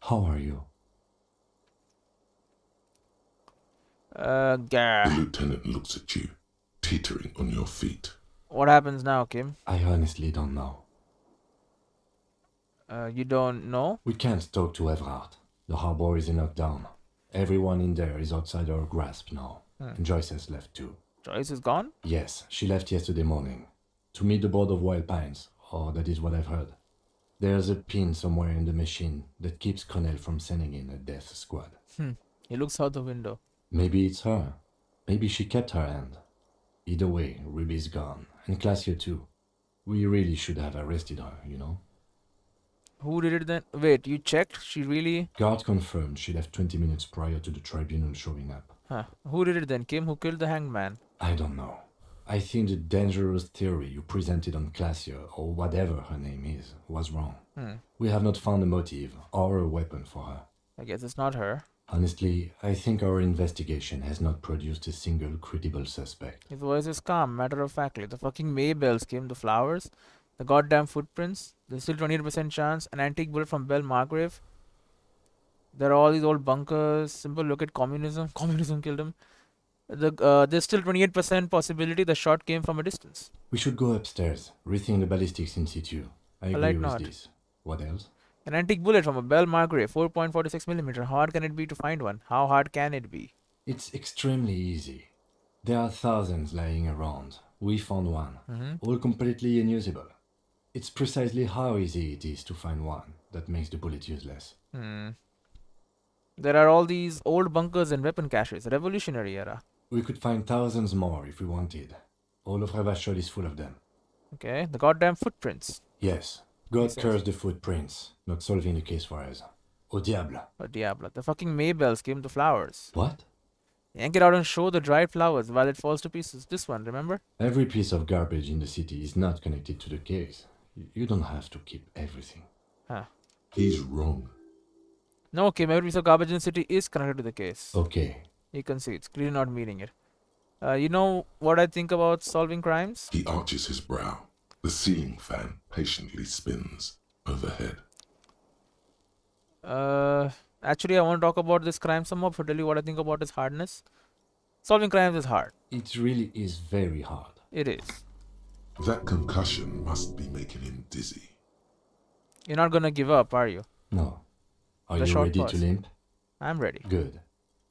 How are you? The Gah. lieutenant looks at you, teetering on your feet. What happens now, Kim? I honestly don't know. You don't know? We can't talk to Everard. The harbor is in lockdown. Everyone in there is outside our grasp now. And Joyce has left too. Joyce is gone? Yes, she left yesterday morning. To meet the board of Wild Pines, or that is what I've heard. There's a pin somewhere in the machine that keeps Connell from sending in a death squad. He looks out the window. Maybe it's her. Maybe she kept her hand. Either way, Ruby's gone. And Classier too. We really should have arrested her, you know? Who did it then? Wait, you checked? She really... Guard confirmed she left 20 minutes prior to the tribunal showing up. Huh. Who did it then, Kim? Who killed the hanged man? I don't know. I think the dangerous theory you presented on Classier, or whatever her name is, was wrong. We have not found a motive or a weapon for her. I guess it's not her. Honestly, I think our investigation has not produced a single credible suspect. His voice is calm, matter-of-factly. The fucking Maybells, Kim. The flowers. The goddamn footprints. There's still 28% chance. An antique bullet from Belle Margrave. There are all these old bunkers. Simple look at communism. Communism killed him. There's still 28% possibility the shot came from a distance. We should go upstairs, rethink the ballistics in situ. I agree like with not. this. What else? An antique bullet from a Belle Margrave, 4.46mm. How hard can it be to find one? How hard can it be? It's extremely easy. There are thousands lying around. We found one. All completely unusable. It's precisely how easy it is to find one that makes the bullet useless. There are all these old bunkers and weapon caches, Revolutionary era. We could find thousands more if we wanted. All of Revachol is full of them. Okay, the goddamn footprints. Yes. God curse the footprints, not solving the case for us. Au diable. Oh, diablo. The fucking Maybells came to flowers. What? Yank it out and show the dried flowers while it falls to pieces. This one, remember? Every piece of garbage in the city is not connected to the case. You don't have to keep everything. Huh. He's wrong. No, Kim, every piece of garbage in the city is connected to the case. Okay. He concedes, clearly not meaning it. You know what I think about solving crimes? He arches his brow. The ceiling fan patiently spins overhead. Actually, I want to talk about this crime some more. To tell you what I think about its hardness. Solving crimes is hard. It really is very hard. It is. That concussion must be making him dizzy. You're not gonna give up, are you? No. Are The you short ready pause. to limp? I'm ready. Good.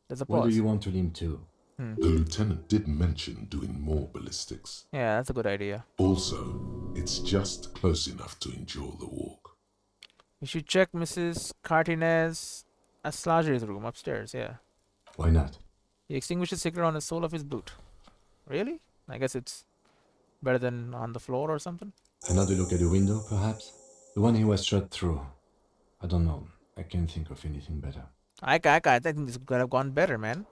There's a Where pause. do you want to limp to? The lieutenant did mention doing more ballistics. Yeah, that's a good idea. Also, it's just close enough to endure the walk. You should check Mrs. Cartinez Aslage's room upstairs, yeah. Why not? He extinguished his cigarette on the sole of his boot. Really? I guess it's better than on the floor or something? Another look at the window, perhaps? The one he was shot through. I don't know. I can't think of anything better. I think this could have gone better, man.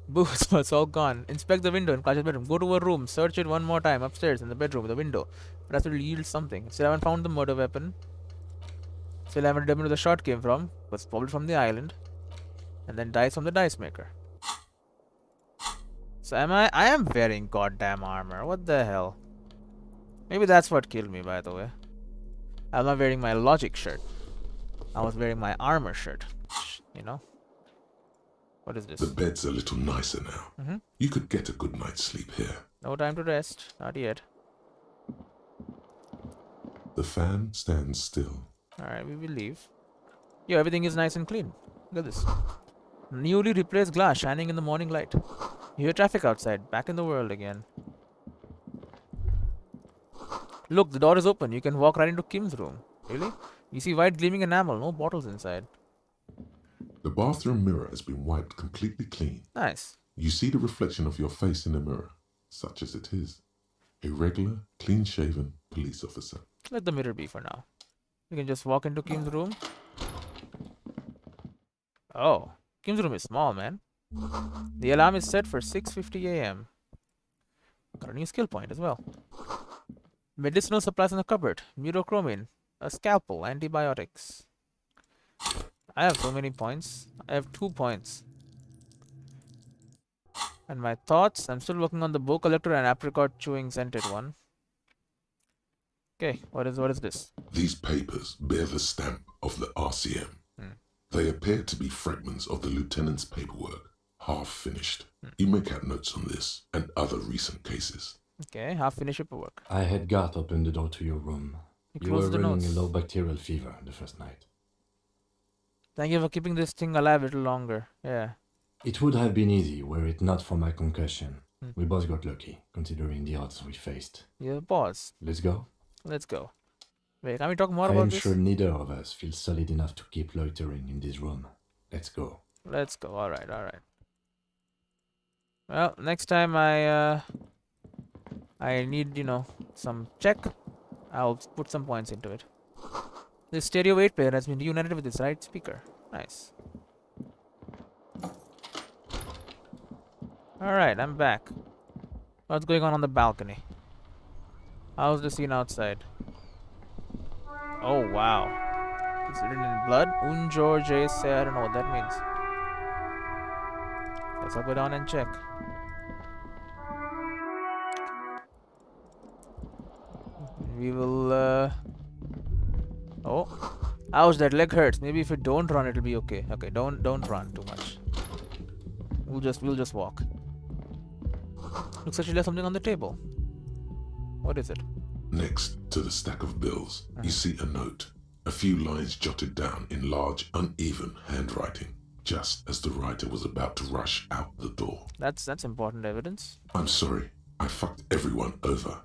Boo, it's all gone. Inspect the window in Clash's bedroom. Go to her room. Search it one more time. Upstairs in the bedroom, the window. Perhaps it will yield something. Still haven't found the murder weapon. Still haven't determined where the shot came from. Was probably from the island. And then dice from the dice maker. So I am wearing goddamn armor. What the hell? Maybe that's what killed me, by the way. I'm not wearing my logic shirt. I was wearing my armor shirt. You know? What is this? The bed's a little nicer now. You could get a good night's sleep here. No time to rest. Not yet. The fan stands still. Alright, we will leave. Yeah, everything is nice and clean. Look at this. Newly replaced glass shining in the morning light. You hear traffic outside. Back in the world again. Look, the door is open. You can walk right into Kim's room. Really? You see white gleaming enamel. No bottles inside. The bathroom mirror has been wiped completely clean. Nice. You see the reflection of your face in the mirror, such as it is. A regular, clean-shaven police officer. Let the mirror be for now. You can just walk into Kim's room. Oh, Kim's room is small, man. The alarm is set for 6:50 a.m. Got a new skill point as well. Medicinal supplies in the cupboard. Murochromine. A scalpel. Antibiotics. I have so many points. I have 2 points. And my thoughts. I'm still working on the bow collector and apricot chewing scented one. Okay, what is this? These papers bear the stamp of the RCM. They appear to be fragments of the lieutenant's paperwork, half finished. You make out notes on this and other recent cases. Okay, half finished paperwork. I had Garth open the door to your room. You were closed the running a notes. low bacterial fever the first night. Thank you for keeping this thing alive a little longer. Yeah. It would have been easy were it not for my concussion. We both got lucky, considering the odds we faced. Yeah, pause. Let's go? Let's go. Wait, can we talk more I about am this? sure neither of us feels solid enough to keep loitering in this room. Let's go. Let's go. Alright, alright. Well, next time I need, some check. I'll put some points into it. This stereo 8 player has been reunited with its right speaker. Nice. Alright, I'm back. What's going on the balcony? How's the scene outside? Oh, wow. It's written in blood. Un George say, I don't know what that means. Let's go down and check. We will, Oh. Ouch, that leg hurts. Maybe if you don't run, it'll be okay. Okay, don't run too much. We'll just walk. Looks like she left something on the table. What is it? Next to the stack of bills, you see a note. A few lines jotted down in large, uneven handwriting, just as the writer was about to rush out the door. That's important evidence. I'm sorry. I fucked everyone over.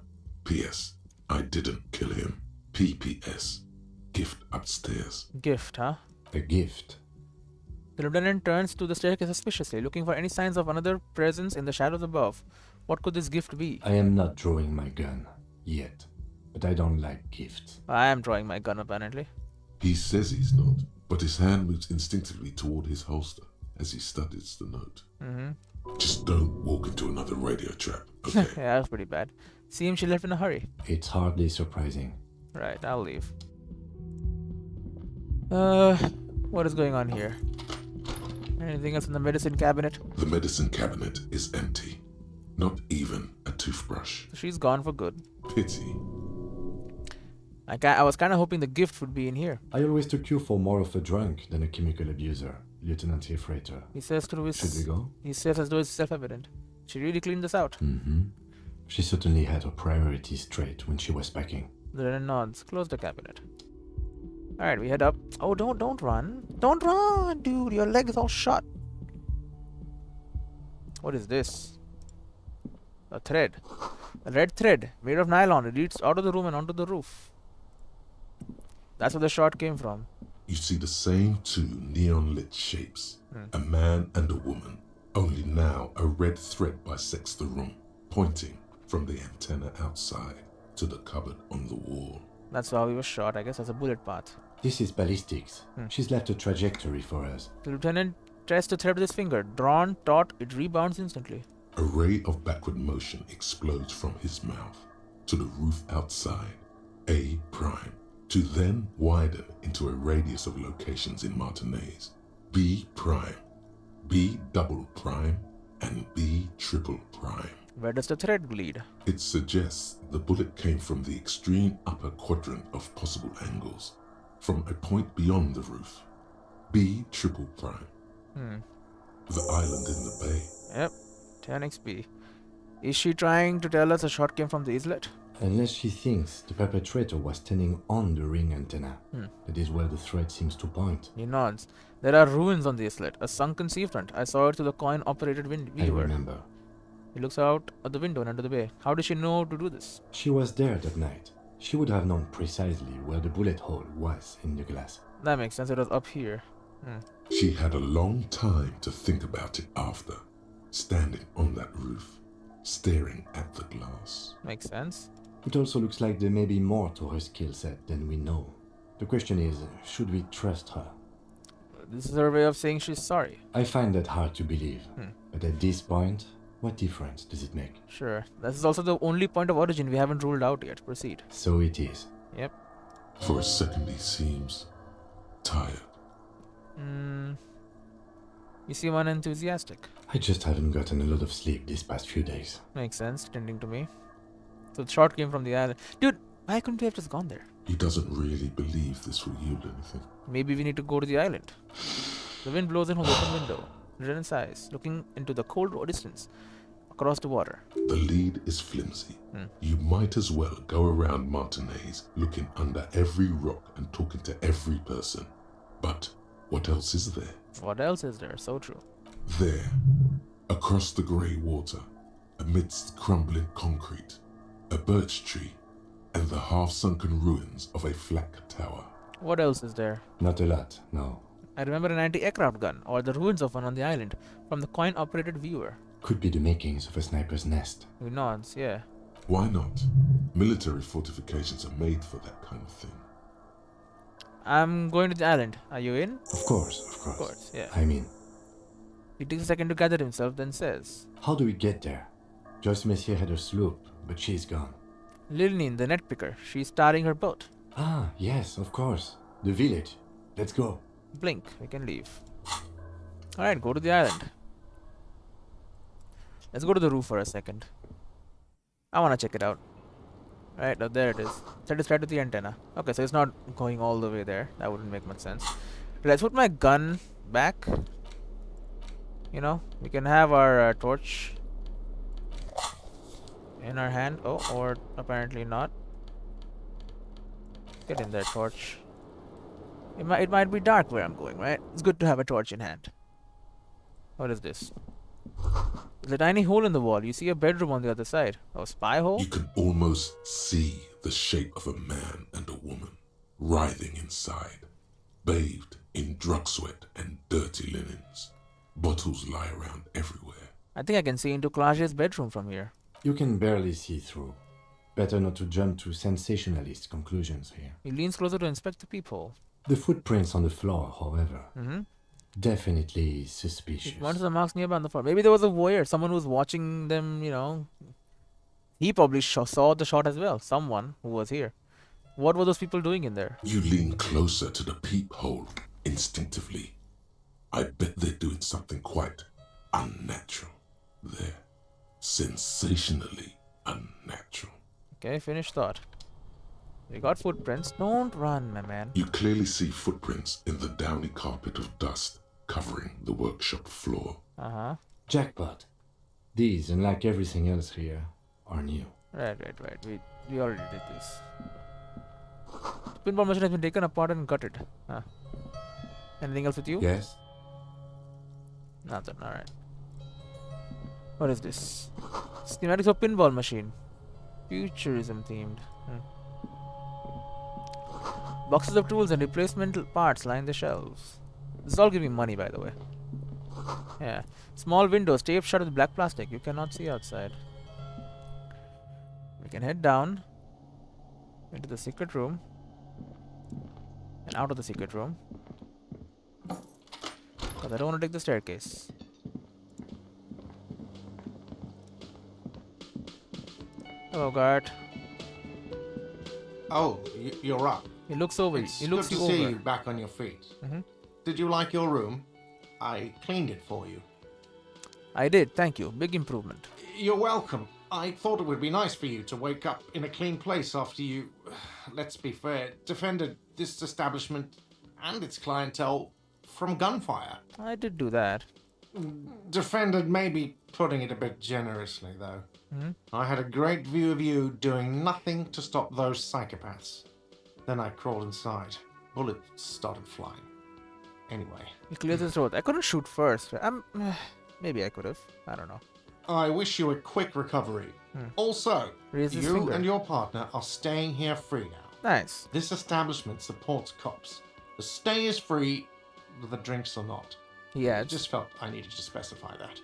P.S. I didn't kill him. P.P.S. Gift upstairs. Gift, huh? A gift. The lieutenant turns to the staircase suspiciously, looking for any signs of another presence in the shadows above. What could this gift be? I am not drawing my gun. Yet. But I don't like gifts. I am drawing my gun, apparently. He says he's not, but his hand moves instinctively toward his holster as he studies the note. Just don't walk into another radio trap, okay? Yeah, that was pretty bad. Seems she left in a hurry. It's hardly surprising. Right, I'll leave. What is going on here? Anything else in the medicine cabinet? The medicine cabinet is empty. Not even a toothbrush. She's gone for good. Pity. I was kind of hoping the gift would be in here. I always took you for more of a drunk than a chemical abuser, Lieutenant Hefreiter. He says through his... Should we go? He says as though it's self-evident. She really cleaned this out. She certainly had her priorities straight when she was packing. The lieutenant nods. Close the cabinet. Alright, we head up. Oh, don't run. Don't run, dude. Your leg is all shot. What is this? A thread. A red thread made of nylon. It leads out of the room and onto the roof. That's where the shot came from. You see the same two neon-lit shapes. A man and a woman. Only now a red thread bisects the room, pointing from the antenna outside to the cupboard on the wall. That's how he was shot, I guess, as a bullet path. This is ballistics. She's left a trajectory for us. The lieutenant tries to thread with his finger. Drawn, taut, it rebounds instantly. A ray of backward motion explodes from his mouth to the roof outside, A prime, to then widen into a radius of locations in Martinez, B prime, B double prime, and B triple prime. Where does the thread lead? It suggests the bullet came from the extreme upper quadrant of possible angles, from a point beyond the roof, B triple prime. The island in the bay. Yep, 10 XP. Is she trying to tell us a shot came from the islet? Unless she thinks the perpetrator was standing on the ring antenna. That is where the thread seems to point. He nods. There are ruins on the islet, a sunken seafront. I saw it through the coin-operated viewer. I remember. He looks out at the window and under the bay. How did she know to do this? She was there that night. She would have known precisely where the bullet hole was in the glass. That makes sense. It was up here. She had a long time to think about it after, standing on that roof, staring at the glass. Makes sense. It also looks like there may be more to her skill set than we know. The question is, should we trust her? This is her way of saying she's sorry. I find that hard to believe. But at this point, what difference does it make? Sure. This is also the only point of origin we haven't ruled out yet. Proceed. So it is. Yep. For a second he seems tired. You seem unenthusiastic. I just haven't gotten a lot of sleep these past few days. Makes sense, tending to me. So the shot came from the island. Dude, why couldn't we have just gone there? He doesn't really believe this will yield anything. Maybe we need to go to the island. The wind blows in from the open window. Lieutenant sighs, looking into the cold distance across the water. The lead is flimsy. You might as well go around Martinez looking under every rock and talking to every person. But what else is there? What else is there? So true. There, across the grey water, amidst crumbling concrete, a birch tree, and the half-sunken ruins of a flak tower. What else is there? Not a lot, no. I remember an anti-aircraft gun, or the ruins of one on the island, from the coin-operated viewer. Could be the makings of a sniper's nest. He nods, yeah. Why not? Military fortifications are made for that kind of thing. I'm going to the island. Are you in? Of course, of course. Of course, yeah. I'm in. He takes a second to gather himself, then says, How do we get there? Joyce Messier had her sloop, but she's gone. Lilnin, the net picker. She's starting her boat. Ah, yes, of course. The village. Let's go. Blink. We can leave. Alright, go to the island. Let's go to the roof for a second. I want to check it out. Right, oh, there it is. Set it right to the antenna. Okay, so it's not going all the way there. That wouldn't make much sense. Let's put my gun back. You know, we can have our torch in our hand. Oh, or apparently not. Get in there, torch. It might be dark where I'm going, right? It's good to have a torch in hand. What is this? There's a tiny hole in the wall. You see a bedroom on the other side. Oh, spy hole? You can almost see the shape of a man and a woman writhing inside, bathed in drug sweat and dirty linens. Bottles lie around everywhere. I think I can see into Clash's bedroom from here. You can barely see through. Better not to jump to sensationalist conclusions here. He leans closer to inspect the peephole. The footprints on the floor, however, definitely suspicious. One of the marks nearby on the floor. Maybe there was a voyeur, someone who was watching them, you know. He probably saw the shot as well. Someone who was here. What were those people doing in there? You lean closer to the peephole instinctively. I bet they're doing something quite unnatural. They're sensationally unnatural. Okay, finished thought. We got footprints. Don't run, my man. You clearly see footprints in the downy carpet of dust covering the workshop floor. Jackpot. These, unlike everything else here, are new. Right. We already did this. The pinball machine has been taken apart and gutted. Anything else with you? Yes? Nothing, alright. What is this? Schematics of pinball machine. Futurism themed. Boxes of tools and replacement parts line the shelves. This is all giving money, by the way. Yeah. Small windows taped shut with black plastic. You cannot see outside. We can head down into the secret room and out of the secret room. Because I don't want to take the staircase. Hello, guard. Oh, you're up. He looks over. It's He looks good you to see over. you back on your feet. Did you like your room? I cleaned it for you. I did, thank you. Big improvement. You're welcome. I thought it would be nice for you to wake up in a clean place after you, let's be fair, defended this establishment and its clientele from gunfire. I did do that. Defended maybe putting it a bit generously, though. I had a great view of you doing nothing to stop those psychopaths. Then I crawled inside. Bullets started flying. Anyway. He clears his throat. I couldn't shoot first. Maybe I could have. I don't know. I wish you a quick recovery. Also, Raise his you finger. and your partner are staying here free now. Nice. This establishment supports cops. The stay is free, the drinks are not. He I adds. just felt I needed to specify that.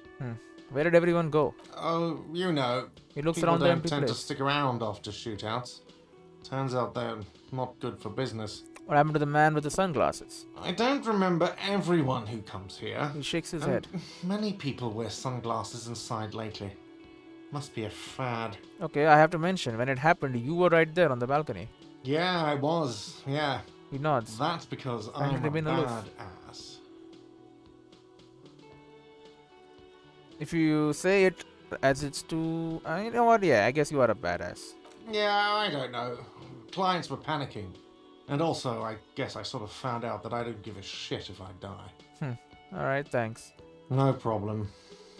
Where did everyone go? Oh, you know. He looks people around the don't empty tend to place. stick around after shootouts. Turns out they're not good for business. What happened to the man with the sunglasses? I don't remember everyone who comes here. He shakes his And head. Many people wear sunglasses inside lately. Must be a fad. Okay, I have to mention, when it happened, you were right there on the balcony. Yeah, I was. Yeah. He nods. That's because I should I'm have a been aloof. bad ass. If you say it as it's too... you know what? Yeah, I guess you are a badass. Yeah, I don't know. Clients were panicking. And also, I guess I sort of found out that I don't give a shit if I die. Alright, thanks. No problem.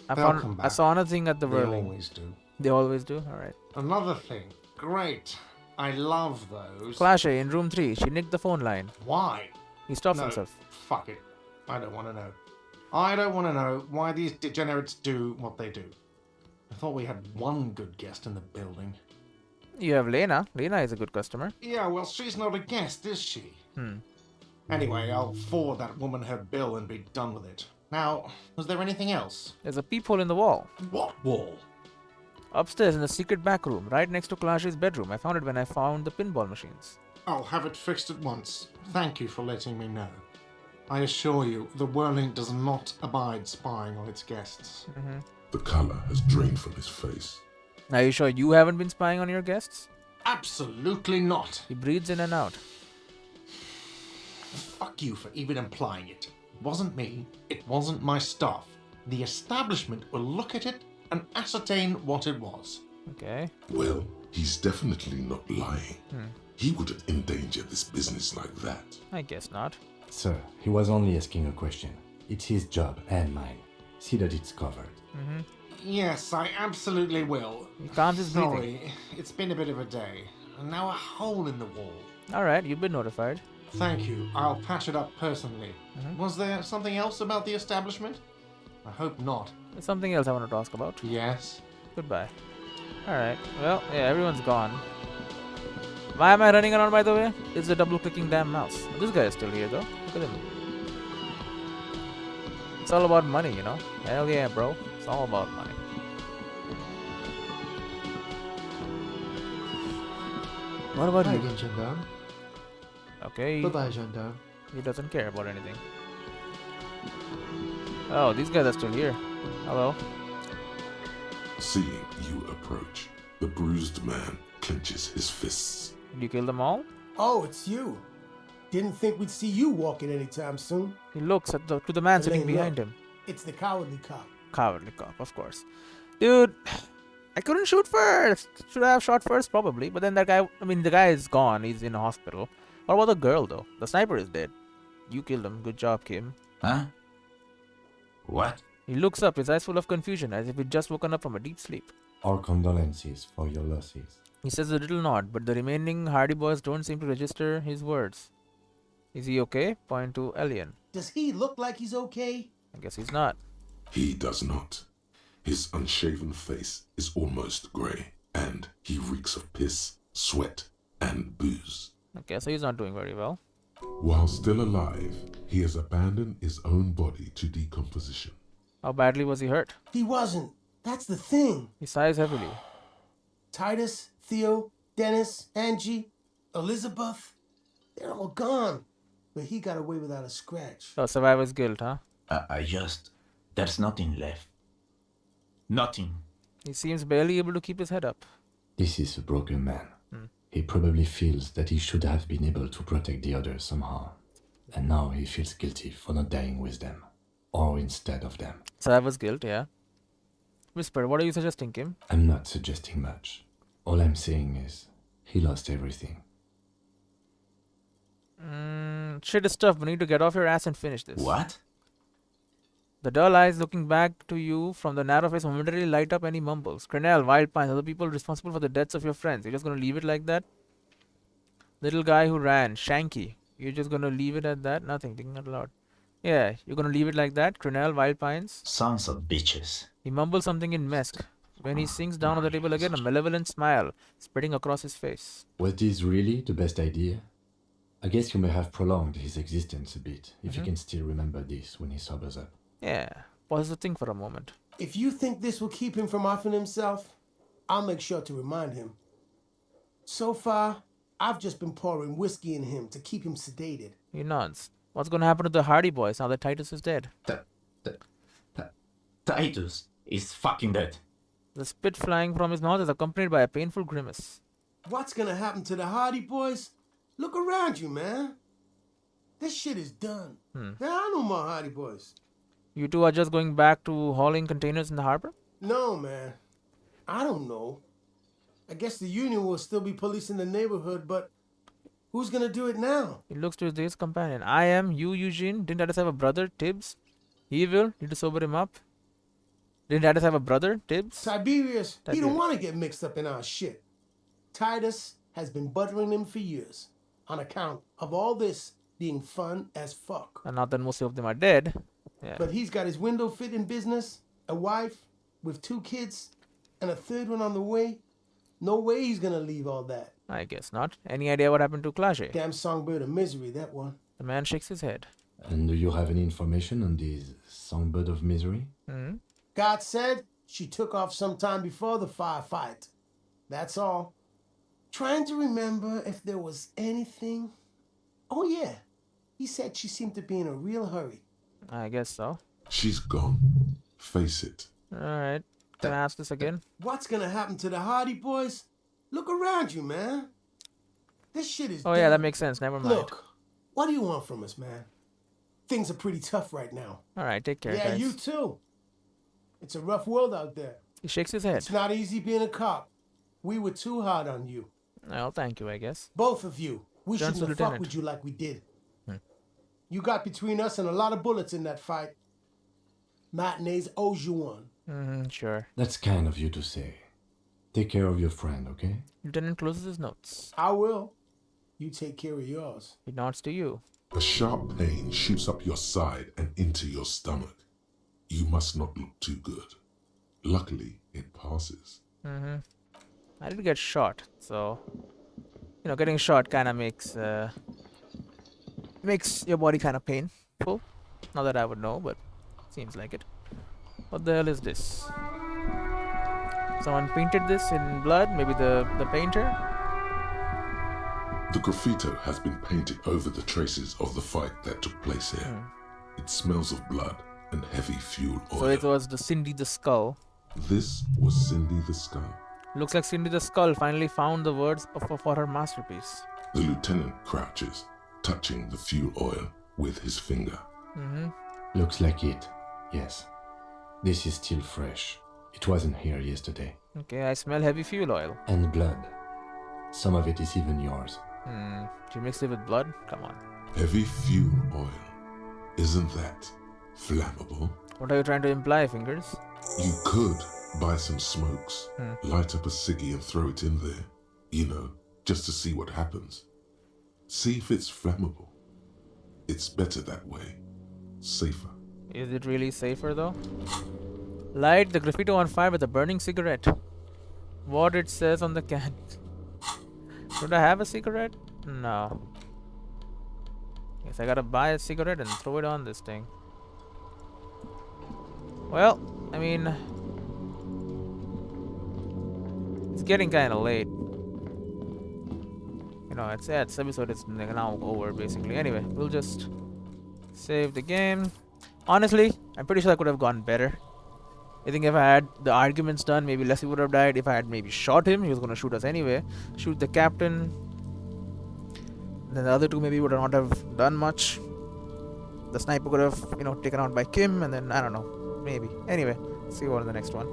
I They'll come found. back. I saw another thing at the They whirling. always do. They always do? Alright. Another thing. Great. I love those. Clashe in room 3. She nicked the phone line. Why? He stops No, himself. fuck it. I don't want to know. I don't want to know why these degenerates do what they do. I thought we had one good guest in the building. You have Lena. Lena is a good customer. Yeah, well, she's not a guest, is she? Anyway, I'll forward that woman her bill and be done with it. Now, was there anything else? There's a peephole in the wall. What wall? Upstairs in the secret back room, right next to Clashe's bedroom. I found it when I found the pinball machines. I'll have it fixed at once. Thank you for letting me know. I assure you, the Whirling does not abide spying on its guests. The colour has drained from his face. Are you sure you haven't been spying on your guests? Absolutely not. He breathes in and out. Fuck you for even implying it. It wasn't me. It wasn't my staff. The establishment will look at it and ascertain what it was. Okay. Well, he's definitely not lying. He wouldn't endanger this business like that. I guess not. Sir, he was only asking a question. It's his job and mine. See that it's covered. Yes, I absolutely will. He calms his breathing. Sorry, it's been a bit of a day. And now a hole in the wall. Alright, you've been notified. Thank you. I'll patch it up personally. Was there something else about the establishment? I hope not. There's something else I wanted to ask about. Yes? Goodbye. Alright. Well, yeah, everyone's gone. Why am I running around, by the way? It's the double-clicking damn mouse. This guy is still here, though. Look at him. It's all about money, you know? Hell yeah, bro. It's all about money. What about Hi you? again, gendarme. Okay. Bye-bye, gendarme. He doesn't care about anything. Oh, these guys are still here. Hello. Seeing you approach, the bruised man clenches his fists. Did you kill them all? Oh, it's you. Didn't think we'd see you walking anytime soon. He looks at to the man sitting Elaine, behind look. him. It's the cowardly cop. Cowardly cop, of course. Dude, I couldn't shoot first. Should I have shot first? Probably. But then that guy, I mean, the guy is gone. He's in a hospital. What about the girl, though? The sniper is dead. You killed him. Good job, Kim. Huh? What? He looks up, his eyes full of confusion, as if he'd just woken up from a deep sleep. Our condolences for your losses. He says a little nod, but the remaining Hardy boys don't seem to register his words. Is he okay? Point to Elian. Does he look like he's okay? I guess he's not. He does not. His unshaven face is almost grey, and he reeks of piss, sweat, and booze. Okay, so he's not doing very well. While still alive, he has abandoned his own body to decomposition. How badly was he hurt? He wasn't. That's the thing. He sighs heavily. Titus, Theo, Dennis, Angie, Elizabeth, they're all gone. But he got away without a scratch. So survivor's guilt, huh? There's nothing left. Nothing. He seems barely able to keep his head up. This is a broken man. He probably feels that he should have been able to protect the others somehow. And now he feels guilty for not dying with them. Or instead of them. Survivor's guilt, yeah. Whisper, what are you suggesting, Kim? I'm not suggesting much. All I'm saying is, he lost everything. Shit is tough, but you need to get off your ass and finish this. What? The dull eyes looking back to you from the narrow face momentarily light up and he mumbles. Crenell, Wild Pines, other people responsible for the deaths of your friends. You're just gonna leave it like that? Little guy who ran, Shanky. You're just gonna leave it at that? Nothing, thinking out loud. Yeah, you're gonna leave it like that? Crenell, Wild Pines? Sons of bitches. He mumbles something in Mesk. When he sinks down on the table again, a malevolent smile spreading across his face. Was this really the best idea? I guess you may have prolonged his existence a bit, if you can still remember this when he sobers up. Yeah, pause the thing for a moment. If you think this will keep him from offing himself, I'll make sure to remind him. So far, I've just been pouring whiskey in him to keep him sedated. He nods. What's gonna happen to the Hardy boys now that Titus is dead? Titus is fucking dead. The spit flying from his mouth is accompanied by a painful grimace. What's gonna happen to the Hardy boys? Look around you, man. This shit is done. There are no more Hardy boys. You two are just going back to hauling containers in the harbor? No, man. I don't know. I guess the Union will still be policing the neighborhood, but who's gonna do it now? He looks to his dazed companion. I am, you, Eugene. Didn't Titus have a brother, Tibbs? Evil? Need to sober him up? Didn't Titus have a brother, Tibbs? Tiberius, he don't want to get mixed up in our shit. Titus has been buttering him for years on account of all this being fun as fuck. And now that most of them are dead. Yeah. But he's got his window fitting business, a wife with 2 kids, and a 3rd one on the way. No way he's gonna leave all that. I guess not. Any idea what happened to Clage? Damn songbird of misery, that one. The man shakes his head. And do you have any information on this songbird of misery? God said she took off sometime before the firefight. That's all. Trying to remember if there was anything. Oh yeah, he said she seemed to be in a real hurry. I guess so. She's gone. Face it. Alright. Can I ask this again? What's gonna happen to the Hardy boys? Look around you, man. This shit is yeah, that makes sense. Never mind. Look, what do you want from us, man? Things are pretty tough right now. Alright, take care, Yeah, guys. you too. It's a rough world out there. He shakes his head. It's not easy being a cop. We were too hard on you. Well, thank you, I guess. Both of you. We Johnson, shouldn't have fucked Lieutenant. with you like we did. You got between us and a lot of bullets in that fight. Matinees owes you one. Sure. That's kind of you to say. Take care of your friend, okay? Lieutenant closes his notes. I will. You take care of yours. He nods to you. A sharp pain shoots up your side and into your stomach. You must not look too good. Luckily, it passes. I did get shot, so getting shot kind of makes your body kind of painful. Not that I would know, but seems like it. What the hell is this? Someone painted this in blood? Maybe the painter? The graffito has been painted over the traces of the fight that took place here. It smells of blood and heavy fuel oil. So it was the Cindy the Skull. This was Cindy the Skull. Looks like Cindy the Skull finally found the words for her masterpiece. The lieutenant crouches, touching the fuel oil with his finger. Looks like it, yes. This is still fresh. It wasn't here yesterday. Okay, I smell heavy fuel oil. And blood. Some of it is even yours. Did you mix it with blood? Come on. Heavy fuel oil. Isn't that flammable? What are you trying to imply, Fingers? You could buy some smokes, light up a ciggy and throw it in there. Just to see what happens. See if it's flammable. It's better that way. Safer. Is it really safer though? Light the graffiti on fire with a burning cigarette. What it says on the can. Should I have a cigarette? No. Guess I gotta buy a cigarette and throw it on this thing. Well, I mean, it's getting kind of late. This episode is now over basically. Anyway, we'll just save the game. Honestly, I'm pretty sure I could have gone better. I think if I had the arguments done, maybe Leslie would have died. If I had maybe shot him, he was going to shoot us anyway. Shoot the captain. Then the other two maybe would not have done much. The sniper could have, taken out by Kim, and then, I don't know, maybe. Anyway, see you all in the next one.